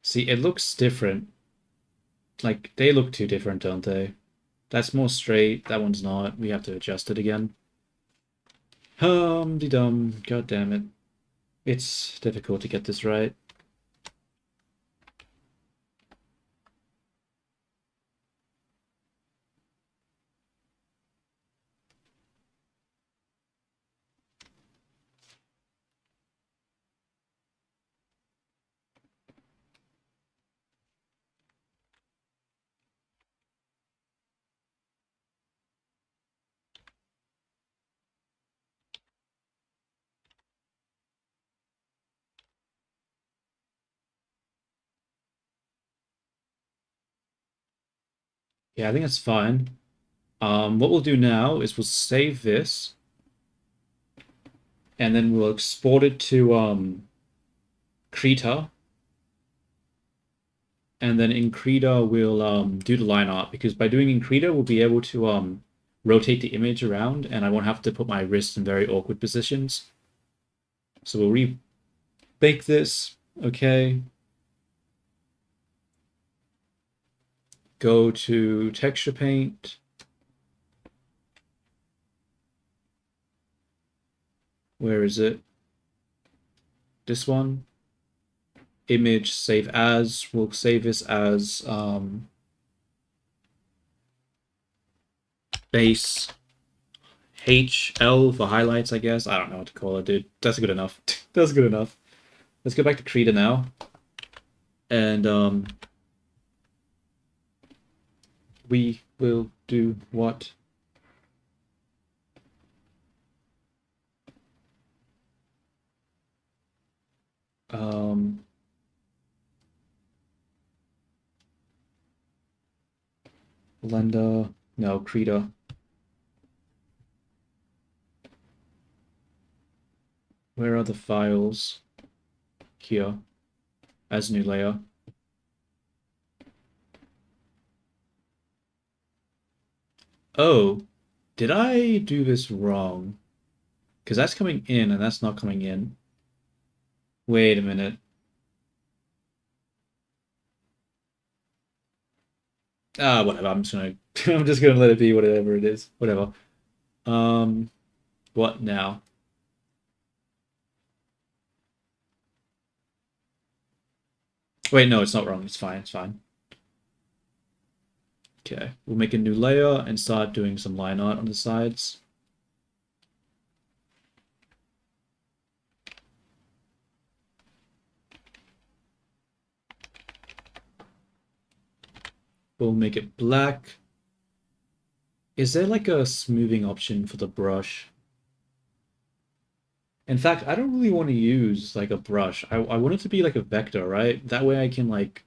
See, it looks different. Like, they look too different, don't they? That's more straight, that one's not. We have to adjust it again. Hum-de-dum, god damn it. It's difficult to get this right. Yeah, I think that's fine. What we'll do now is we'll save this, and then we'll export it to Krita, and then in Krita we'll do the line art, because by doing in Krita we'll be able to rotate the image around, and I won't have to put my wrist in very awkward positions. So we'll re-bake this. Okay. Go to texture paint. Where is it? This one. Image save as. We'll save this as base HL for highlights, I guess. I don't know what to call it, dude. That's good enough. That's good enough. Let's go back to Krita now. And we will do what? Blender, no, Krita. Where are the files? Here, as new layer. Oh, did I do this wrong? Because that's coming in and that's not coming in. Wait a minute. Ah, whatever. I'm just gonna I'm just gonna let it be whatever it is. Whatever. What now? Wait, no, it's not wrong. It's fine. It's fine. Okay, we'll make a new layer and start doing some line art on the sides. We'll make it black. Is there like a smoothing option for the brush? In fact, I don't really want to use like a brush. I want it to be like a vector, right? That way I can like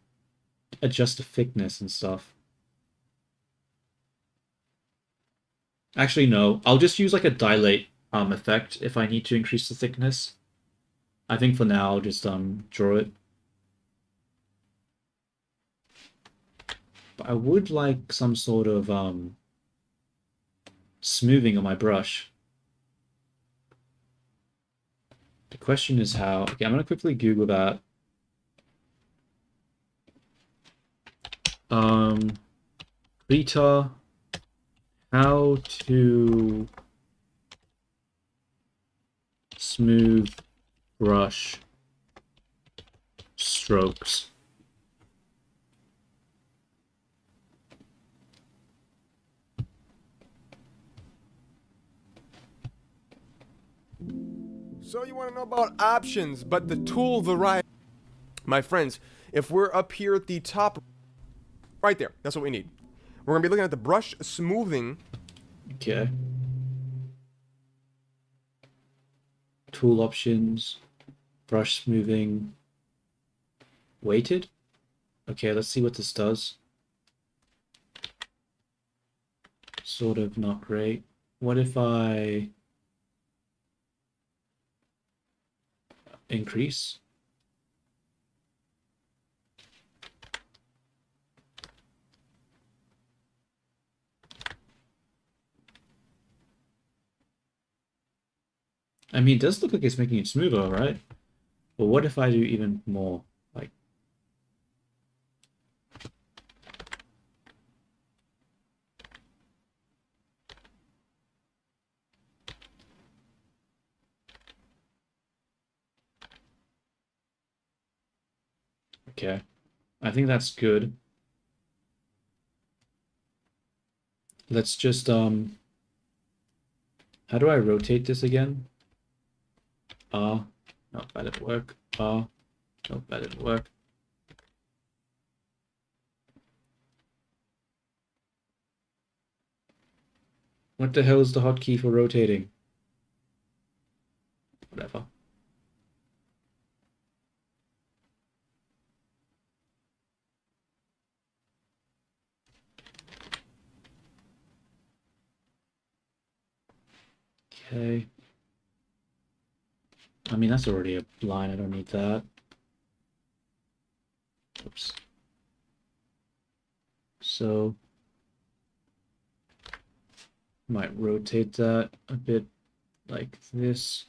adjust the thickness and stuff. Actually, no. I'll just use like a dilate effect if I need to increase the thickness. I think for now I'll just draw it. But I would like some sort of smoothing on my brush. The question is how. Okay, I'm gonna quickly Google that. Krita, how to smooth brush strokes. So you want to know about options, but the tool variety. My friends, if we're up here at the top, right there, that's what we need. We're going to be looking at the brush smoothing. Okay. Tool options, brush smoothing, weighted. Okay, let's see what this does. Sort of not great. What if I increase? I mean, it does look like it's making it smoother, right? But what if I do even more? Like, okay, I think that's good. Let's just how do I rotate this again? No, that didn't work. No, that didn't work. What the hell is the hotkey for rotating? Whatever. Okay. I mean, that's already a line. I don't need that. Oops. So, might rotate that a bit like this.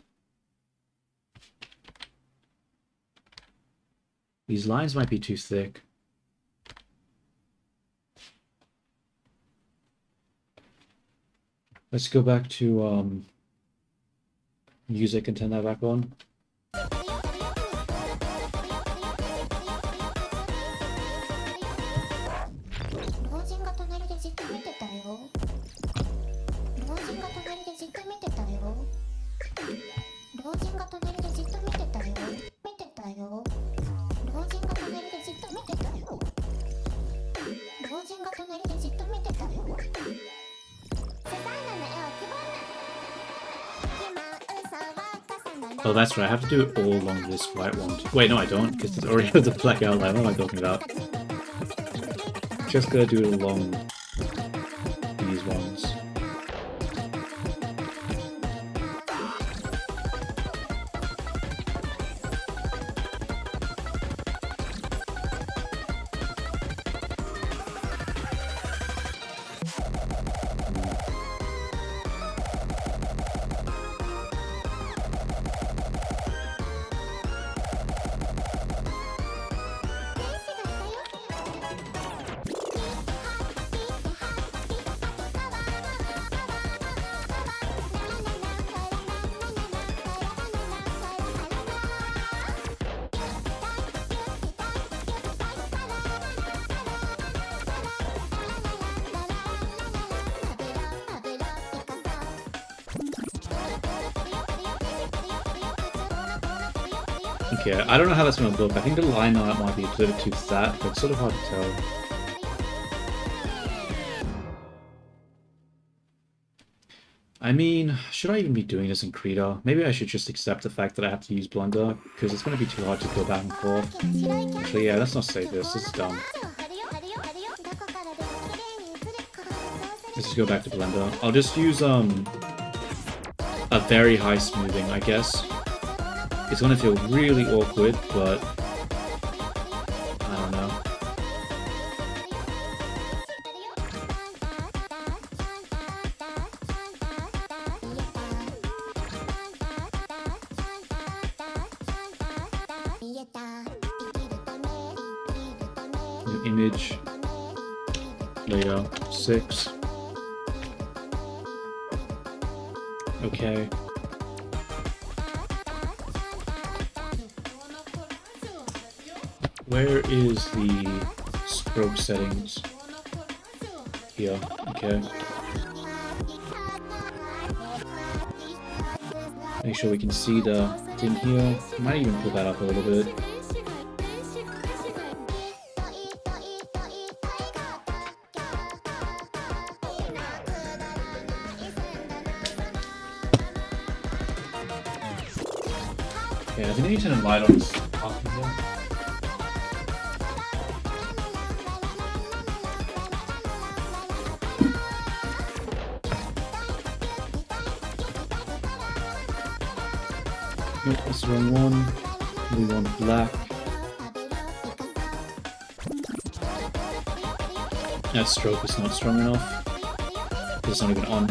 These lines might be too thick. Let's go back to music and turn that back on. Oh, that's right. I have to do it all along this white one. Wait, no, I don't, because it's already has a black outline. What am I talking about? Just gotta do it along these ones. Okay, I don't know how that's going to look. I think the line art might be a little bit too fat, but it's sort of hard to tell. I mean, should I even be doing this in Krita? Maybe I should just accept the fact that I have to use Blender, because it's going to be too hard to go back and forth. Actually, yeah, let's not save this. This is dumb. Let's just go back to Blender. I'll just use a very high smoothing, I guess. It's gonna feel really awkward, but I don't know. New image, layer 6. Okay. Where is the stroke settings? Here, okay. Make sure we can see the thing here. Might even pull that up a little bit. Okay, I think I need to turn the light on this top here. Nope, that's the wrong one. We want black. That stroke is not strong enough. It's not even on.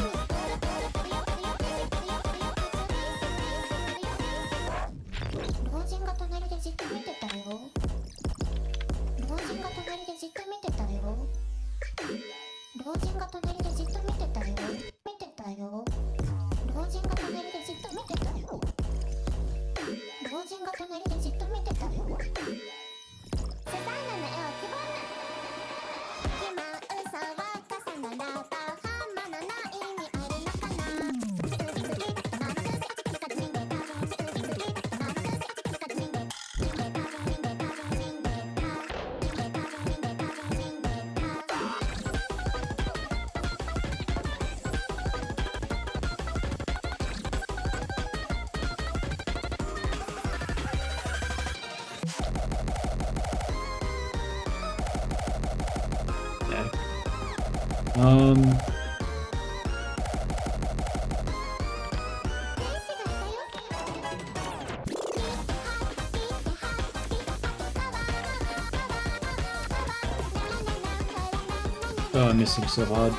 I'm missing so hard.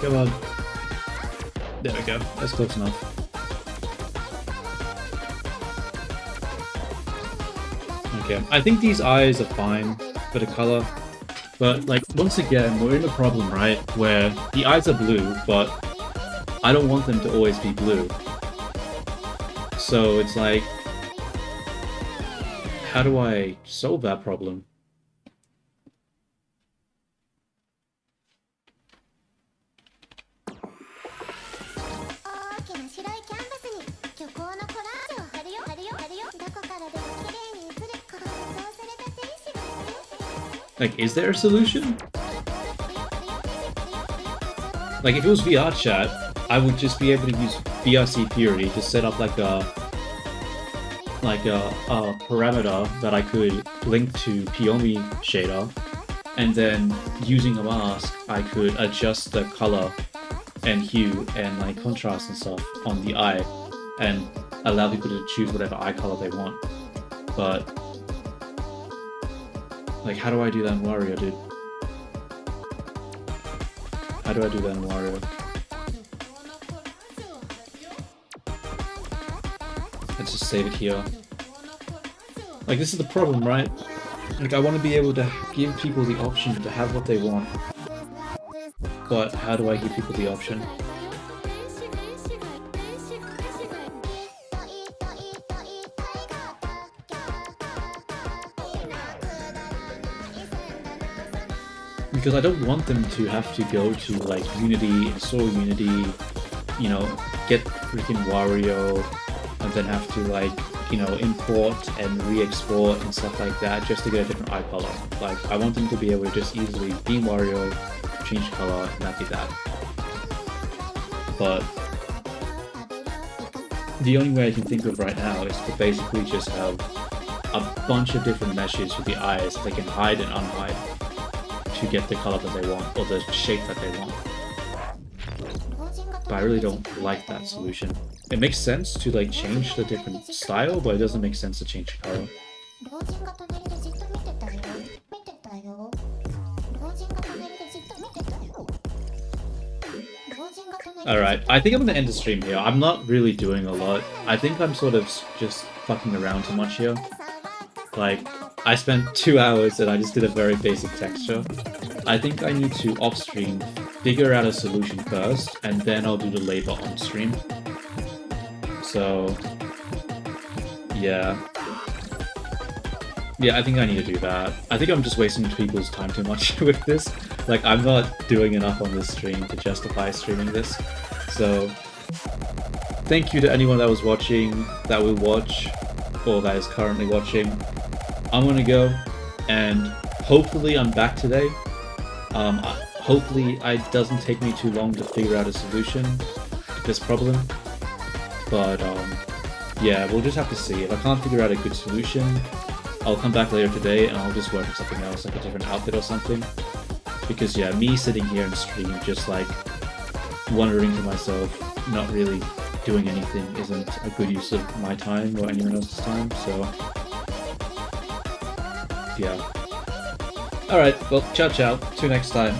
Come on. There we go. That's close enough. Okay, I think these eyes are fine for the color. But, like, once again, we're in a problem, right? Where the eyes are blue, but I don't want them to always be blue. So it's like, how do I solve that problem? Like, is there a solution? Like, if it was VR chat, I would just be able to use VRC Fury to set up like a parameter that I could link to Piomi shader, and then using a mask, I could adjust the color and hue and like contrast and stuff on the eye, and allow people to choose whatever eye color they want. But like, how do I do that in Wario, dude? How do I do that in Wario? Let's just save it here. Like, this is the problem, right? Like, I want to be able to give people the option to have what they want. But how do I give people the option? Because I don't want them to have to go to like Unity, install Unity, you know, get freaking Wario, and then have to like, you know, import and re-export and stuff like that just to get a different eye color. Like, I want them to be able to just easily be Wario, change color, and that be that. But the only way I can think of right now is to basically just have a bunch of different meshes for the eyes they can hide and unhide to get the color that they want, or the shape that they want. But I really don't like that solution. It makes sense to like change the different style, but it doesn't make sense to change color. Alright, I think I'm gonna end the stream here. I'm not really doing a lot. I think I'm sort of just fucking around too much here. Like, I spent 2 hours and I just did a very basic texture. I think I need to off-stream figure out a solution first, and then I'll do the labor on-stream. So, yeah. Yeah, I think I need to do that. I think I'm just wasting people's time too much with this. Like, I'm not doing enough on this stream to justify streaming this. So, thank you to anyone that was watching, that will watch, or that is currently watching. I'm gonna go, and hopefully I'm back today. Hopefully it doesn't take me too long to figure out a solution to this problem. But yeah, we'll just have to see. If I can't figure out a good solution, I'll come back later today and I'll just work on something else, like a different outfit or something. Because yeah, me sitting here and stream just like wondering to myself, not really doing anything isn't a good use of my time or anyone else's time, so yeah. Alright, well, ciao ciao, see you next time.